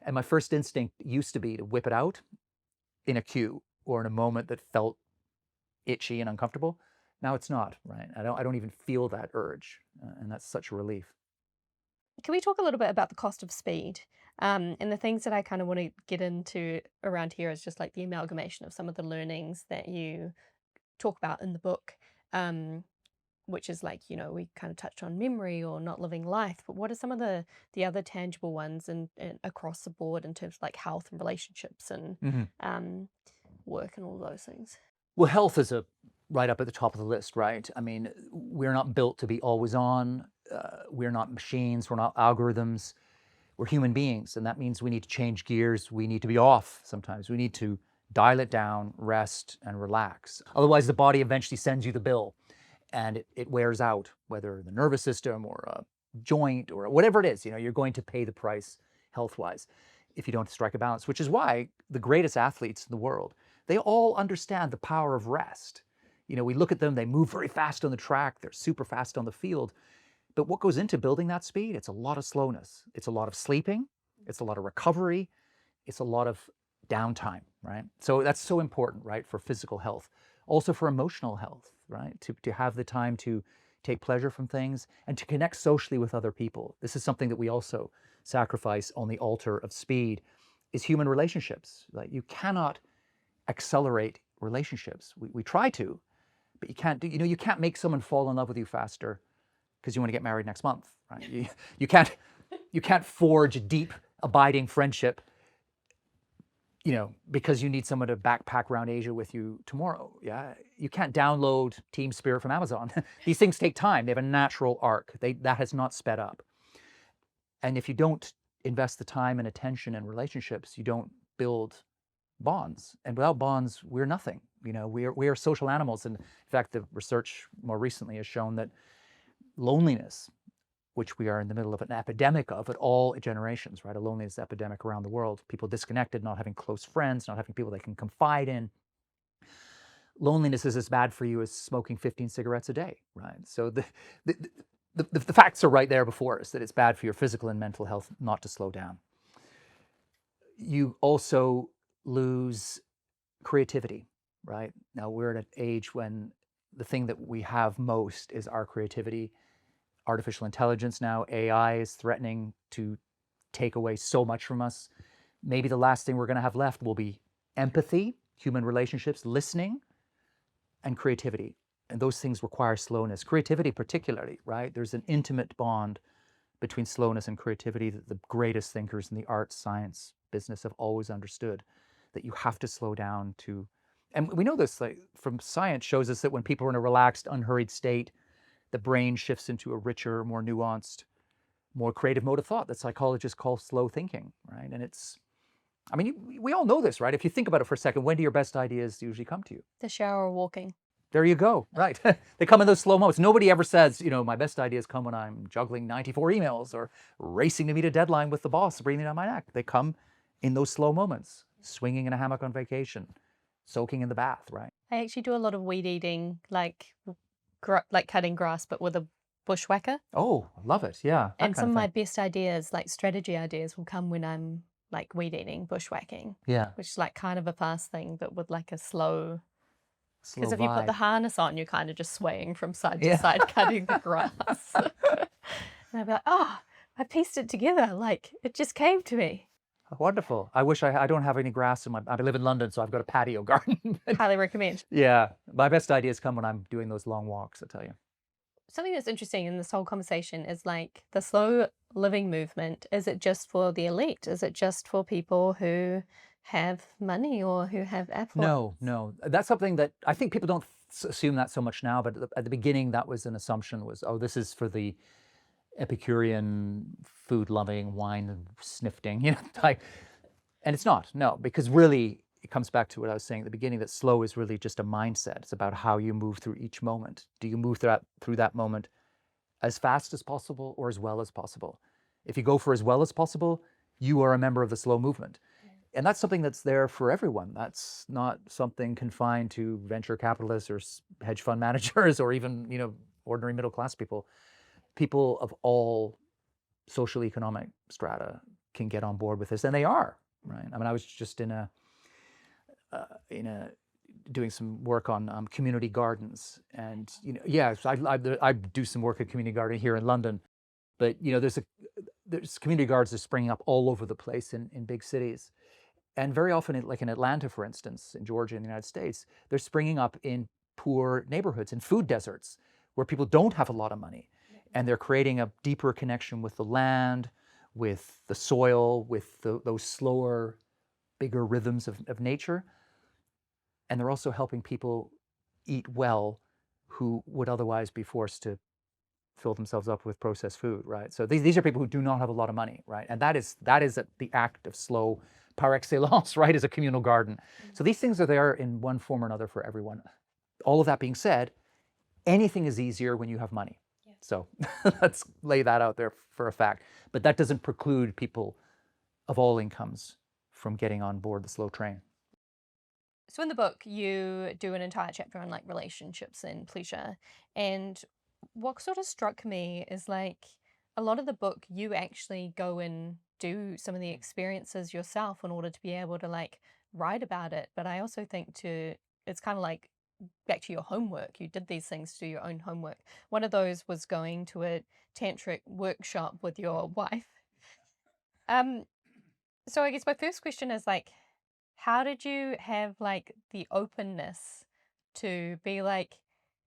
And my first instinct used to be to whip it out in a queue or in a moment that felt itchy and uncomfortable. Now it's not, right? I don't even feel that urge, and that's such a relief. Can we talk a little bit about the cost of speed? And the things that I kind of want to get into around here is just like the amalgamation of some of the learnings that you talk about in the book, which is like, we kind of touched on memory or not living life, but what are some of the other tangible ones and across the board in terms of like health and relationships and work and all those things? Well, health is right up at the top of the list, right? I mean, we're not built to be always on. We're not machines. We're not algorithms. We're human beings, and that means we need to change gears. We need to be off sometimes. We need to dial it down, rest, and relax. Otherwise, the body eventually sends you the bill, and it wears out, whether the nervous system or a joint or whatever it is. You're going to pay the price health-wise if you don't strike a balance, which is why the greatest athletes in the world, they all understand the power of rest. We look at them, they move very fast on the track, they're super fast on the field. But what goes into building that speed? It's a lot of slowness. It's a lot of sleeping. It's a lot of recovery. It's a lot of downtime, right? So that's so important, right, for physical health. Also for emotional health, right? To have the time to take pleasure from things and to connect socially with other people. This is something that we also sacrifice on the altar of speed, is human relationships. Like, you cannot accelerate relationships. We try to, but you can't do, you can't make someone fall in love with you faster because you want to get married next month, right? You can't forge a deep, abiding friendship, because you need someone to backpack around Asia with you tomorrow. Yeah, you can't download Team Spirit from Amazon. These things take time. They have a natural arc. That has not sped up. And if you don't invest the time and attention in relationships, you don't build bonds. And without bonds, we're nothing. We are social animals. And in fact, the research more recently has shown that loneliness, which we are in the middle of an epidemic of at all generations, right? A loneliness epidemic around the world. People disconnected, not having close friends, not having people they can confide in. Loneliness is as bad for you as smoking 15 cigarettes a day, right? So the facts are right there before us, that it's bad for your physical and mental health not to slow down. You also lose creativity, right? Now we're at an age when the thing that we have most is our creativity. Artificial intelligence now, AI, is threatening to take away so much from us. Maybe the last thing we're going to have left will be empathy, human relationships, listening, and creativity. And those things require slowness. Creativity particularly, right? There's an intimate bond between slowness and creativity that the greatest thinkers in the arts, science, business have always understood, that you have to slow down to... And we know this, like, from science, shows us that when people are in a relaxed, unhurried state, the brain shifts into a richer, more nuanced, more creative mode of thought that psychologists call slow thinking, right? And we all know this, right? If you think about it for a second, when do your best ideas usually come to you? The shower or walking. There you go, right? They come in those slow moments. Nobody ever says, my best ideas come when I'm juggling 94 emails or racing to meet a deadline with the boss breathing down my neck. They come in those slow moments, swinging in a hammock on vacation, soaking in the bath, right? I actually do a lot of weed eating, like cutting grass, but with a bushwhacker. Oh, I love it. Yeah. And some of my best ideas, like strategy ideas, will come when I'm like weed eating, bushwhacking. Yeah. Which is like kind of a fast thing, but with like a slow. Because if vibe. you put the harness on, you're kind of just swaying from side to side, cutting the grass. And I'd be like, oh, I pieced it together. Like, it just came to me. Wonderful. I wish I don't have any grass I live in London, so I've got a patio garden. Highly recommend. Yeah. My best ideas come when I'm doing those long walks, I tell you. Something that's interesting in this whole conversation is like the slow living movement. Is it just for the elite? Is it just for people who have money or who have affluence? No. That's something that I think people don't assume that so much now, but at the beginning, that was an assumption was, oh, this is for the Epicurean, food-loving, wine-sniffing, type. And it's not, no, because really it comes back to what I was saying at the beginning, that slow is really just a mindset. It's about how you move through each moment. Do you move through that moment as fast as possible or as well as possible? If you go for as well as possible, you are a member of the slow movement. And that's something that's there for everyone. That's not something confined to venture capitalists or hedge fund managers or even, ordinary middle class people. People of all social economic strata can get on board with this, and they are, right? I mean, I was just in a doing some work on community gardens, and so I do some work at community garden here in London, but there's community gardens that are springing up all over the place in big cities, and very often, like in Atlanta, for instance, in Georgia, in the United States, they're springing up in poor neighborhoods, in food deserts, where people don't have a lot of money, and they're creating a deeper connection with the land, with the soil, with those slower, bigger rhythms of nature. And they're also helping people eat well who would otherwise be forced to fill themselves up with processed food, right? So these are people who do not have a lot of money, right? And that is the act of slow par excellence, right, is a communal garden. So these things are there in one form or another for everyone. All of that being said, anything is easier when you have money. Yeah. So let's lay that out there for a fact. But that doesn't preclude people of all incomes from getting on board the slow train. So in the book, you do an entire chapter on like relationships and pleasure. And what sort of struck me is like a lot of the book, you actually go and do some of the experiences yourself in order to be able to like write about it. But I also think it's kind of like back to your homework. You did these things to do your own homework. One of those was going to a tantric workshop with your wife. So I guess my first question is like, how did you have like the openness to be like,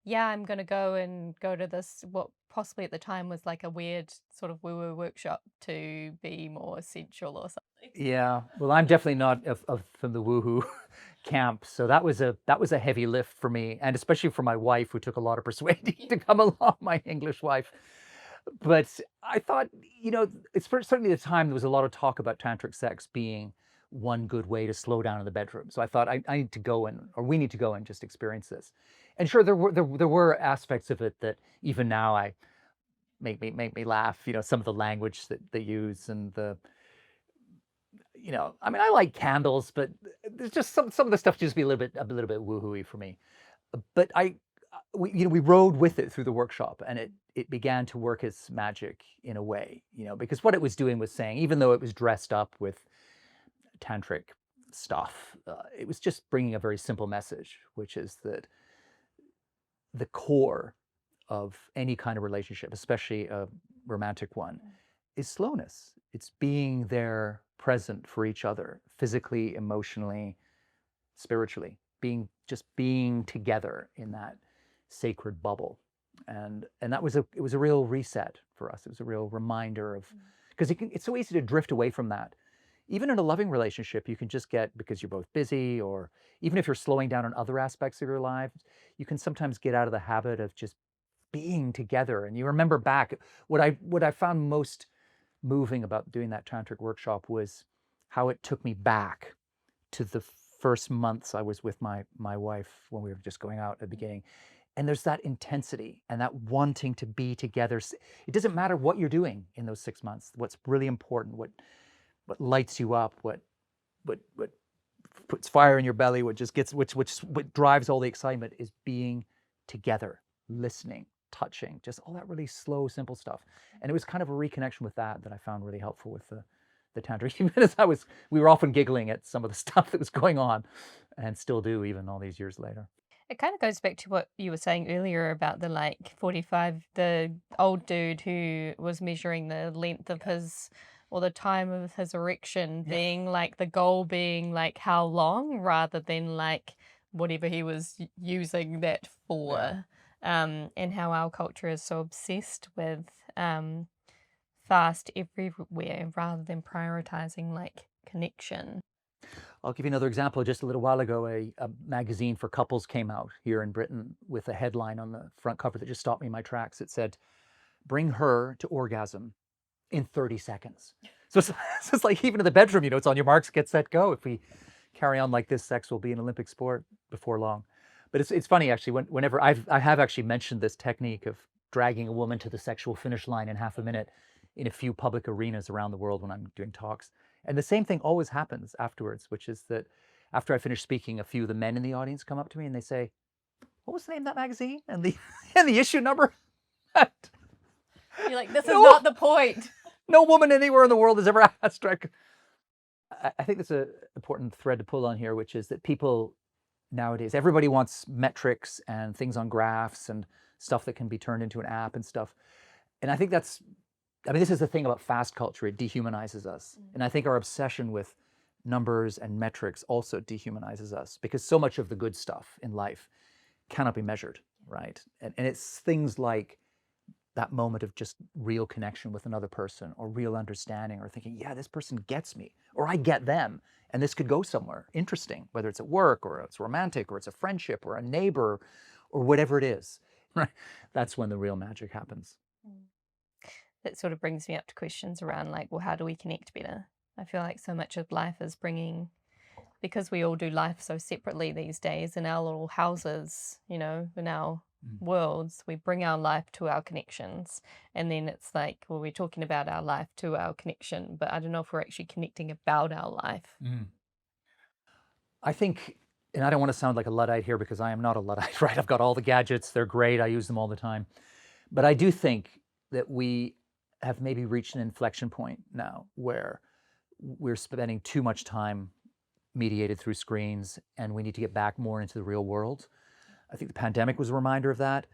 yeah, I'm going to go to this, what possibly at the time was like a weird sort of woo-woo workshop to be more sensual or something? Yeah, well, I'm definitely not from the woohoo camp, so that was a heavy lift for me, and especially for my wife, who took a lot of persuading to come along, my English wife. But I thought, it's certainly the time there was a lot of talk about tantric sex being one good way to slow down in the bedroom. So I thought I need to go we need to go and just experience this. And sure, there were aspects of it that even now I make me laugh. Some of the language that they use and I mean, I like candles, but there's just some of the stuff just be a little bit woohooey for me. But we rode with it through the workshop, and it began to work its magic in a way, because what it was doing was saying, even though it was dressed up with tantric stuff, it was just bringing a very simple message, which is that the core of any kind of relationship, especially a romantic one, is slowness. It's being there, present for each other, physically, emotionally, spiritually, just being together in that sacred bubble. And that was it was a real reset for us. It was a real reminder of, because it's so easy to drift away from that. Even in a loving relationship, you can just get, because you're both busy, or even if you're slowing down on other aspects of your life, you can sometimes get out of the habit of just being together. And you remember back, what I found most moving about doing that tantric workshop was how it took me back to the first months I was with my wife, when we were just going out at the beginning. And there's that intensity and that wanting to be together. It doesn't matter what you're doing in those 6 months. What's really important, what lights you up, what puts fire in your belly, what drives all the excitement, is being together, listening, touching, just all that really slow, simple stuff. And it was kind of a reconnection with that I found really helpful with the tantra. Even as we were often giggling at some of the stuff that was going on, and still do even all these years later. It kind of goes back to what you were saying earlier about the like 45, the old dude who was measuring the length of his, or the time of his erection being like the goal being like how long, rather than like whatever he was using that for. and how our culture is so obsessed with fast everywhere rather than prioritizing like connection. I'll give you another example. Just a little while ago, a magazine for couples came out here in Britain with a headline on the front cover that just stopped me in my tracks. It said, "Bring her to orgasm in 30 seconds." So it's, so it's like even in the bedroom, it's on your marks, get set, go. If we carry on like this, sex will be an Olympic sport before long. But it's funny actually. Whenever I have actually mentioned this technique of dragging a woman to the sexual finish line in half a minute in a few public arenas around the world when I'm doing talks. And the same thing always happens afterwards, which is that after I finish speaking, a few of the men in the audience come up to me and they say, "What was the name of that magazine and the and the issue number?" You're like, this is No. not the point. No woman anywhere in the world has ever asked. I think that's an important thread to pull on here, which is that people nowadays, everybody wants metrics and things on graphs and stuff that can be turned into an app and stuff. And I think this is the thing about fast culture. It dehumanizes us. And I think our obsession with numbers and metrics also dehumanizes us because so much of the good stuff in life cannot be measured, right? And it's things like that moment of just real connection with another person or real understanding or thinking, yeah, this person gets me or I get them. And this could go somewhere interesting, whether it's at work or it's romantic or it's a friendship or a neighbor or whatever it is, right? That's when the real magic happens. That sort of brings me up to questions around like, well, how do we connect better? I feel like so much of life is bringing, because we all do life so separately these days in our little houses, in our worlds, we bring our life to our connections. And then it's like, well, we're talking about our life to our connection, but I don't know if we're actually connecting about our life. I think, and I don't want to sound like a Luddite here because I am not a Luddite, right? I've got all the gadgets. They're great. I use them all the time. But I do think that we have maybe reached an inflection point now where we're spending too much time mediated through screens and we need to get back more into the real world. I think the pandemic was a reminder of that.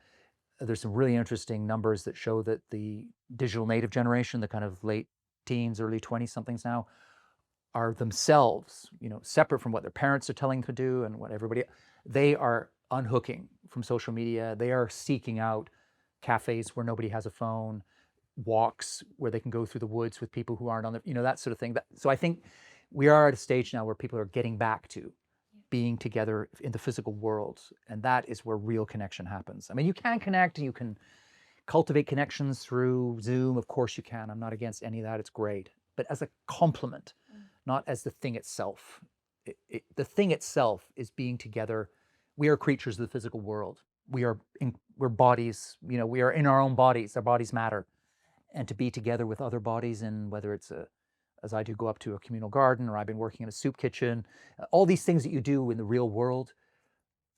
There's some really interesting numbers that show that the digital native generation, the kind of late teens, early 20-somethings now, are themselves, separate from what their parents are telling them to do and what everybody, they are unhooking from social media. They are seeking out cafes where nobody has a phone, walks where they can go through the woods with people who aren't on the, that sort of thing. So I think we are at a stage now where people are getting back to being together in the physical world. And that is where real connection happens. I mean, you can connect and you can cultivate connections through Zoom. Of course you can. I'm not against any of that. It's great. But as a complement, not as the thing itself. The thing itself is being together. We are creatures of the physical world. We're bodies, we are in our own bodies. Our bodies matter. And to be together with other bodies, and whether it's as I do, go up to a communal garden, or I've been working in a soup kitchen, all these things that you do in the real world,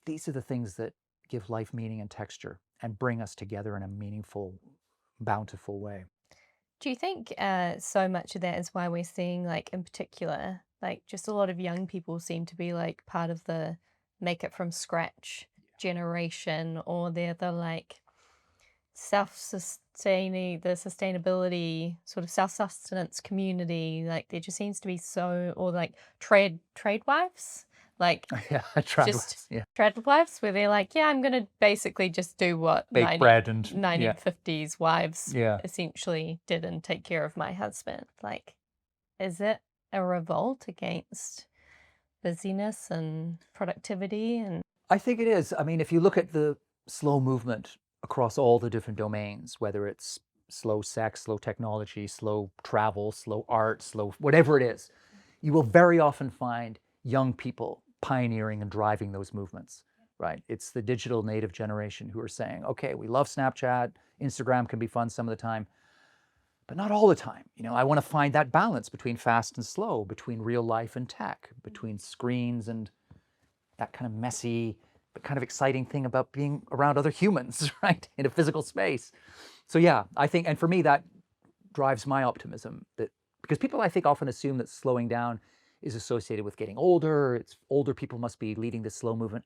these are the things that give life meaning and texture and bring us together in a meaningful, bountiful way. Do you think so much of that is why we're seeing, like, in particular, like, just a lot of young people seem to be, like, part of the make it from scratch generation, or they're the, like, sustainability, sort of self-sustenance community? Like, there just seems to be or, like, trade wives? Like, Yeah, trad wives, where they're like, yeah, I'm going to basically just do what bake bread and 1950s wives essentially did and take care of my husband. Like, is it a revolt against busyness and productivity? And I think it is. I mean, if you look at the slow movement across all the different domains, whether it's slow sex, slow technology, slow travel, slow art, slow whatever it is, you will very often find young people pioneering and driving those movements, right? It's the digital native generation who are saying, okay, we love Snapchat, Instagram can be fun some of the time, but not all the time. I want to find that balance between fast and slow, between real life and tech, between screens and that kind of messy, but kind of exciting thing about being around other humans, right? In a physical space. So yeah, I think, and for me, that drives my optimism, that because people, I think, often assume that slowing down is associated with getting older. It's older people must be leading this slow movement.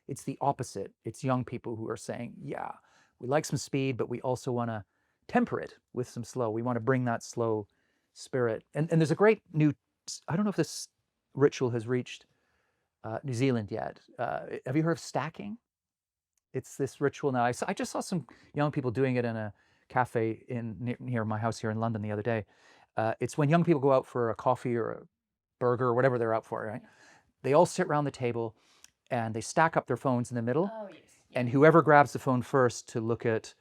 It's the opposite. It's young people who are saying, yeah, we like some speed, but we also want to temper it with some slow. We want to bring that slow spirit. And there's a great new, I don't know if this ritual has reached New Zealand yet. Have you heard of stacking? It's this ritual now. I just saw some young people doing it in a cafe near my house here in London the other day. It's when young people go out for a coffee or a burger or whatever they're out for, right? They all sit around the table and they stack up their phones in the middle. Oh, yes. And whoever grabs the phone first to look at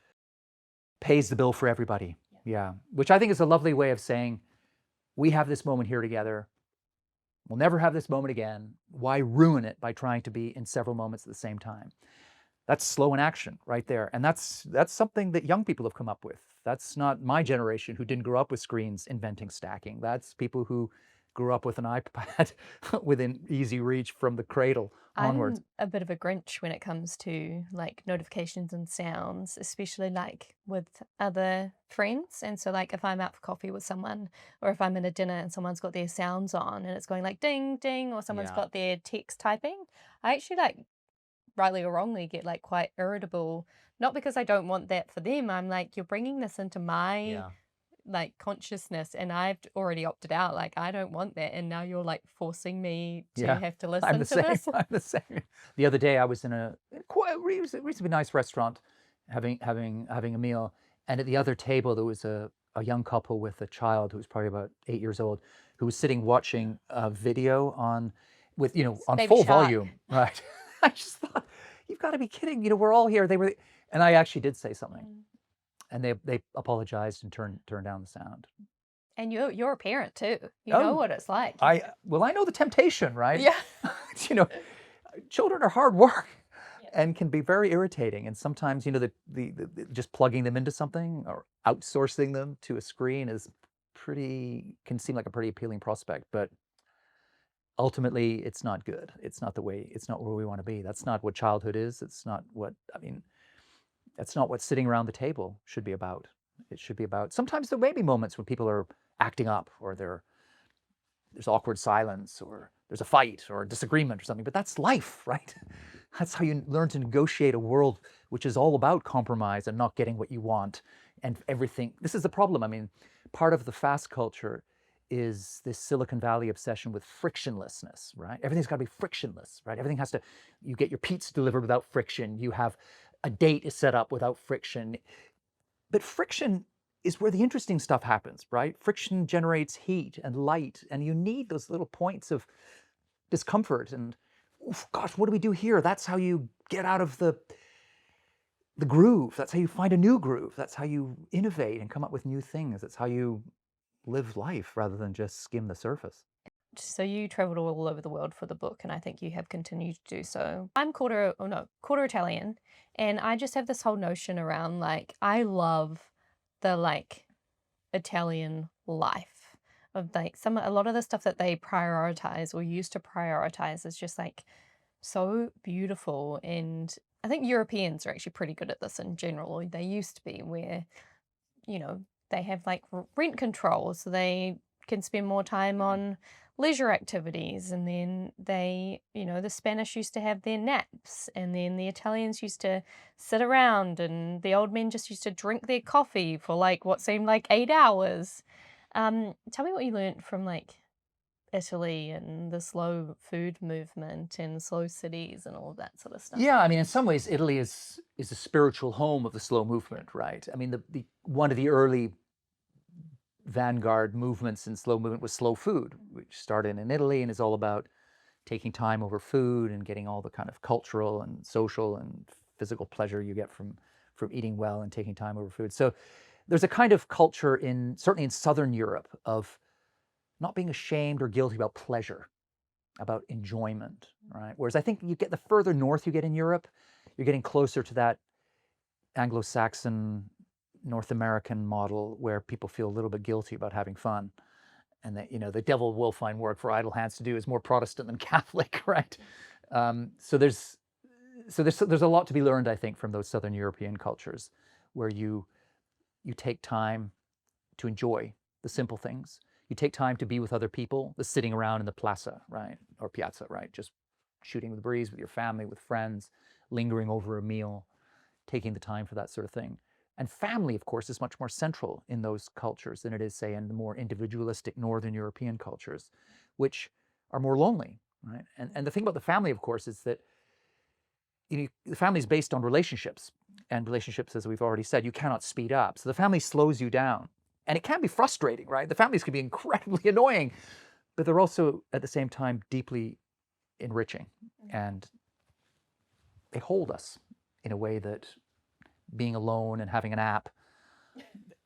pays the bill for everybody. Yeah. Which I think is a lovely way of saying, we have this moment here together. We'll never have this moment again. Why ruin it by trying to be in several moments at the same time? That's slow in action right there. And that's something that young people have come up with. That's not my generation who didn't grow up with screens inventing stacking. That's people who grew up with an iPad within easy reach from the cradle onwards. I'm a bit of a Grinch when it comes to like notifications and sounds, especially like with other friends. And so like if I'm out for coffee with someone, or if I'm in a dinner and someone's got their sounds on and it's going like ding, ding, or someone's Yeah. got their text typing, I actually like rightly or wrongly get like quite irritable. Not because I don't want that for them. I'm like, you're bringing this into my like consciousness, and I've already opted out. Like, I don't want that, and now you're like forcing me to Yeah, have to I'm listen the to same. this. I'm the same. The other day, I was in a quite reasonably nice restaurant, having a meal, and at the other table there was a young couple with a child who was probably about 8 years old, who was sitting watching a video on Baby full Shark. volume. Right. I just thought, you've got to be kidding. We're all here. And I actually did say something, and they apologized and turned down the sound. And you're a parent too. You Oh, know what it's like. I know the temptation, right? Yeah. Children are hard work and can be very irritating. And sometimes, the just plugging them into something or outsourcing them to a screen can seem like a pretty appealing prospect, but ultimately it's not good. It's not where we want to be. That's not what childhood is. That's not what sitting around the table should be about. It should be about, sometimes there may be moments when people are acting up, or there's awkward silence, or there's a fight or a disagreement or something, but that's life, right? That's how you learn to negotiate a world which is all about compromise and not getting what you want and everything. This is the problem. Part of the fast culture is this Silicon Valley obsession with frictionlessness, right? Everything's got to be frictionless, right? You get your pizza delivered without friction. You have a date is set up without friction. But friction is where the interesting stuff happens, right? Friction generates heat and light, and you need those little points of discomfort and, gosh, what do we do here? That's how you get out of the groove. That's how you find a new groove. That's how you innovate and come up with new things. That's how you live life rather than just skim the surface. So you traveled all over the world for the book, and I think you have continued to do so. I'm quarter Italian, and I just have this whole notion around like, I love the like Italian life of like a lot of the stuff that they prioritize or used to prioritize is just like so beautiful. And I think Europeans are actually pretty good at this in general. They used to be, where they have like rent control, so they can spend more time on leisure activities, and then the Spanish used to have their naps, and then the Italians used to sit around, and the old men just used to drink their coffee for like what seemed like 8 hours. Tell me what you learned from like Italy and the slow food movement and slow cities and all of that sort of stuff. Yeah, in some ways, Italy is a spiritual home of the slow movement, right? The one of the early vanguard movements in slow movement was slow food, which started in Italy and is all about taking time over food and getting all the kind of cultural and social and physical pleasure you get from eating well and taking time over food. So there's a kind of culture certainly in Southern Europe, of not being ashamed or guilty about pleasure, about enjoyment, right? Whereas I think the further north you get in Europe, you're getting closer to that Anglo-Saxon, North American model, where people feel a little bit guilty about having fun, and that the devil will find work for idle hands to do is more Protestant than Catholic, right? So there's a lot to be learned, I think, from those Southern European cultures, where you take time to enjoy the simple things. You take time to be with other people, the sitting around in the plaza, right, or piazza, right, just shooting the breeze with your family, with friends, lingering over a meal, taking the time for that sort of thing. And family, of course, is much more central in those cultures than it is, say, in the more individualistic Northern European cultures, which are more lonely, right? And the thing about the family, of course, is that the family is based on relationships, and relationships, as we've already said, you cannot speed up. So the family slows you down, and it can be frustrating, right? The families can be incredibly annoying, but they're also at the same time deeply enriching, and they hold us in a way that being alone and having an app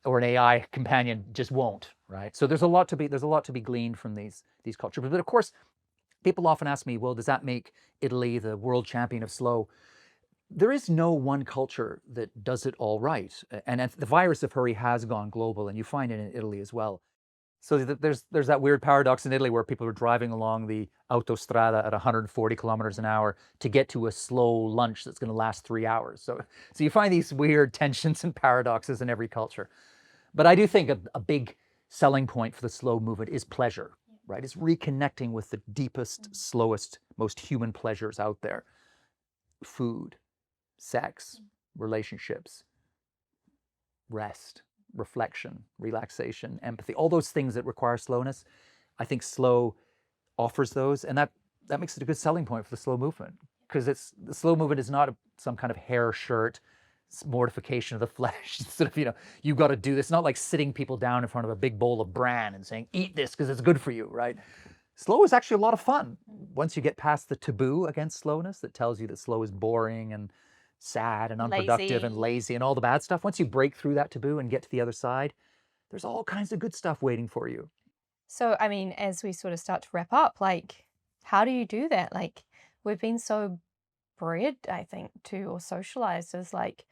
or an AI companion just won't, right? So there's a lot to be gleaned from these cultures. But of course, people often ask me, well, does that make Italy the world champion of slow? There is no one culture that does it all right. And the virus of hurry has gone global, and you find it in Italy as well. So there's that weird paradox in Italy where people are driving along the autostrada at 140 kilometers an hour to get to a slow lunch that's going to last 3 hours. So you find these weird tensions and paradoxes in every culture. But I do think a big selling point for the slow movement is pleasure, right? It's reconnecting with the deepest, slowest, most human pleasures out there. Food, sex, relationships, rest, reflection, relaxation, empathy, all those things that require slowness. I think slow offers those, and that makes it a good selling point for the slow movement, because the slow movement is not some kind of hair shirt mortification of the flesh. Instead of, you've got to do this. It's not like sitting people down in front of a big bowl of bran and saying, eat this because it's good for you, right? Slow is actually a lot of fun. Once you get past the taboo against slowness that tells you that slow is boring and sad and unproductive and lazy and all the bad stuff, once you break through that taboo and get to the other side, there's all kinds of good stuff waiting for you. So, I mean, as we sort of start to wrap up, like, how do you do that? Like, we've been so bred, I think, or socialized as like,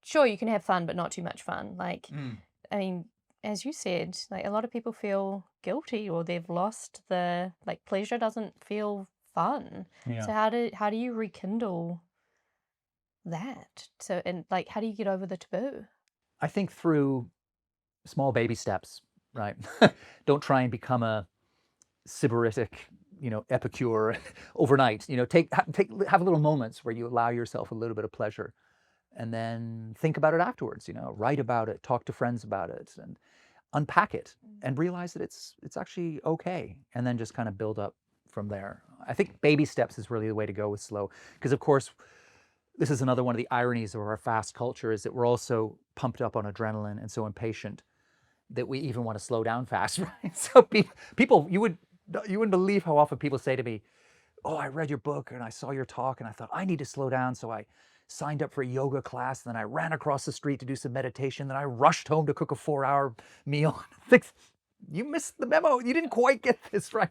sure, you can have fun, but not too much fun. Like, I mean, as you said, like, a lot of people feel guilty, or they've lost pleasure doesn't feel fun. Yeah. So how do you rekindle that? So, and like, how do you get over the taboo? I think through small baby steps, right? Don't try and become a sybaritic, epicure overnight. Have little moments where you allow yourself a little bit of pleasure, and then think about it afterwards. Write about it, talk to friends about it, and unpack it, and realize that it's actually okay, and then just kind of build up from there. I think baby steps is really the way to go with slow, because of course, this is another one of the ironies of our fast culture, is that we're also pumped up on adrenaline and so impatient that we even want to slow down fast, right? So people, you wouldn't believe how often people say to me, oh, I read your book and I saw your talk and I thought I need to slow down, so I signed up for a yoga class, and then I ran across the street to do some meditation, then I rushed home to cook a 4-hour meal. You missed the memo. You didn't quite get this right.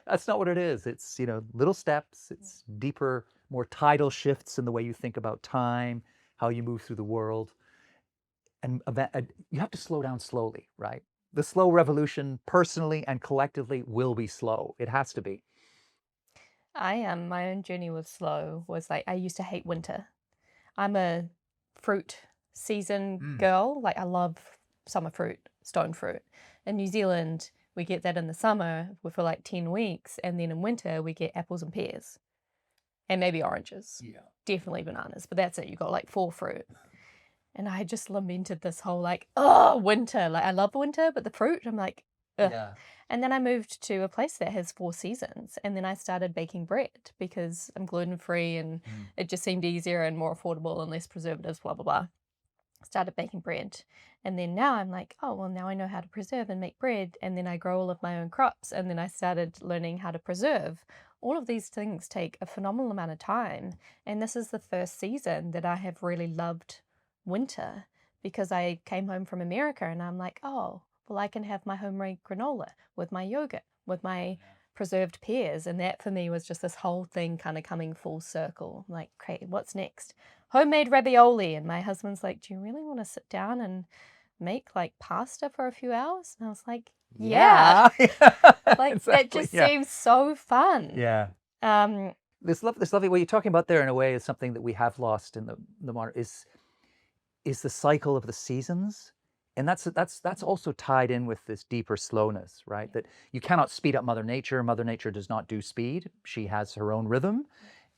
That's not what it is. It's, little steps. It's deeper, more tidal shifts in the way you think about time, how you move through the world. And you have to slow down slowly, right? The slow revolution, personally and collectively, will be slow. It has to be. My own journey with slow was like, I used to hate winter. I'm a fruit season girl. Like, I love summer fruit, stone fruit. In New Zealand, we get that in the summer for like 10 weeks. And then in winter, we get apples and pears. And maybe oranges. Yeah. Definitely bananas. But that's it. You got like 4 fruit. And I just lamented this whole winter. Like, I love winter, but the fruit, I'm like, ugh. Yeah. And then I moved to a place that has 4 seasons. And then I started baking bread because I'm gluten-free, and it just seemed easier and more affordable and less preservatives, blah, blah, blah. Started baking bread. And then now I'm like, oh, well, now I know how to preserve and make bread. And then I grow all of my own crops. And then I started learning how to preserve. All of these things take a phenomenal amount of time. And this is the first season that I have really loved winter, because I came home from America and I'm like, oh, well, I can have my homemade granola with my yogurt, with my preserved pears. And that for me was just this whole thing kind of coming full circle. I'm like, okay, what's next? Homemade ravioli. And my husband's like, do you really want to sit down and make like pasta for a few hours? And I was like, yeah. Like, exactly. That just seems so fun. Yeah. This lovely, what you're talking about there in a way is something that we have lost in the modern, is the cycle of the seasons. And that's also tied in with this deeper slowness, right? That you cannot speed up Mother Nature. Mother Nature does not do speed. She has her own rhythm,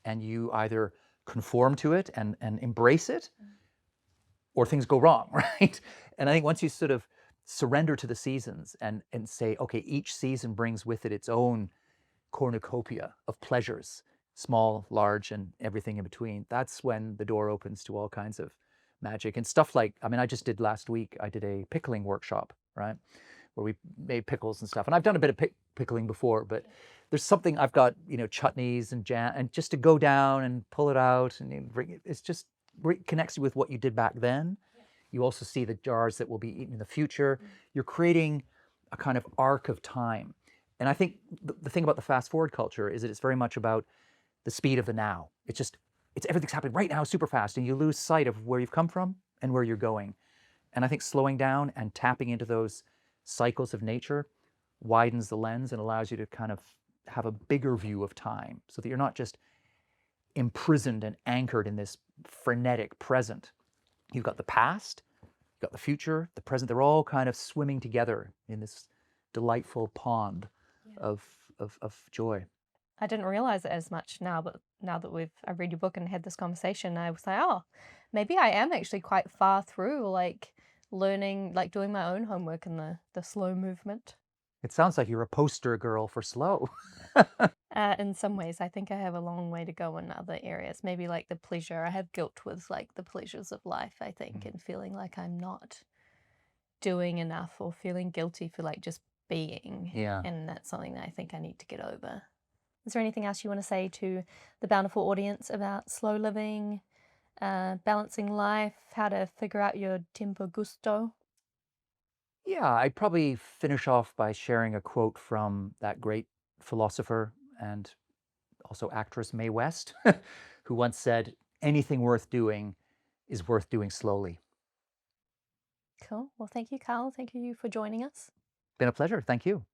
and you either conform to it and embrace it, or things go wrong, right? And I think once you sort of surrender to the seasons and say, okay, each season brings with it its own cornucopia of pleasures small, large, and everything in between, that's when the door opens to all kinds of magic and stuff. Like, I mean, I just did last week, I did a pickling workshop, right? Where we made pickles and stuff. And I've done a bit of pickling before, but there's something, I've got, chutneys and jam, and just to go down and pull it out and bring it, it's just connects you with what you did back then. You also see the jars that will be eaten in the future. You're creating a kind of arc of time. And I think the thing about the fast forward culture is that it's very much about the speed of the now. It's everything's happening right now super fast, and you lose sight of where you've come from and where you're going. And I think slowing down and tapping into those cycles of nature widens the lens and allows you to kind of have a bigger view of time, so that you're not just imprisoned and anchored in this frenetic present. You've got the past, you've got the future, the present. They're all kind of swimming together in this delightful pond of joy. I didn't realize it as much now, but now that I've read your book and had this conversation, I was like, oh, maybe I am actually quite far through, like learning, like doing my own homework in the slow movement. It sounds like you're a poster girl for slow. In some ways, I think I have a long way to go in other areas. Maybe like the pleasure. I have guilt with like the pleasures of life, I think, and feeling like I'm not doing enough or feeling guilty for like just being. Yeah. And that's something that I think I need to get over. Is there anything else you want to say to the Bountiful audience about slow living, balancing life, how to figure out your tempo gusto? Yeah, I'd probably finish off by sharing a quote from that great philosopher and also actress Mae West, who once said, anything worth doing is worth doing slowly. Cool. Well, thank you, Carl. Thank you for joining us. Been a pleasure. Thank you.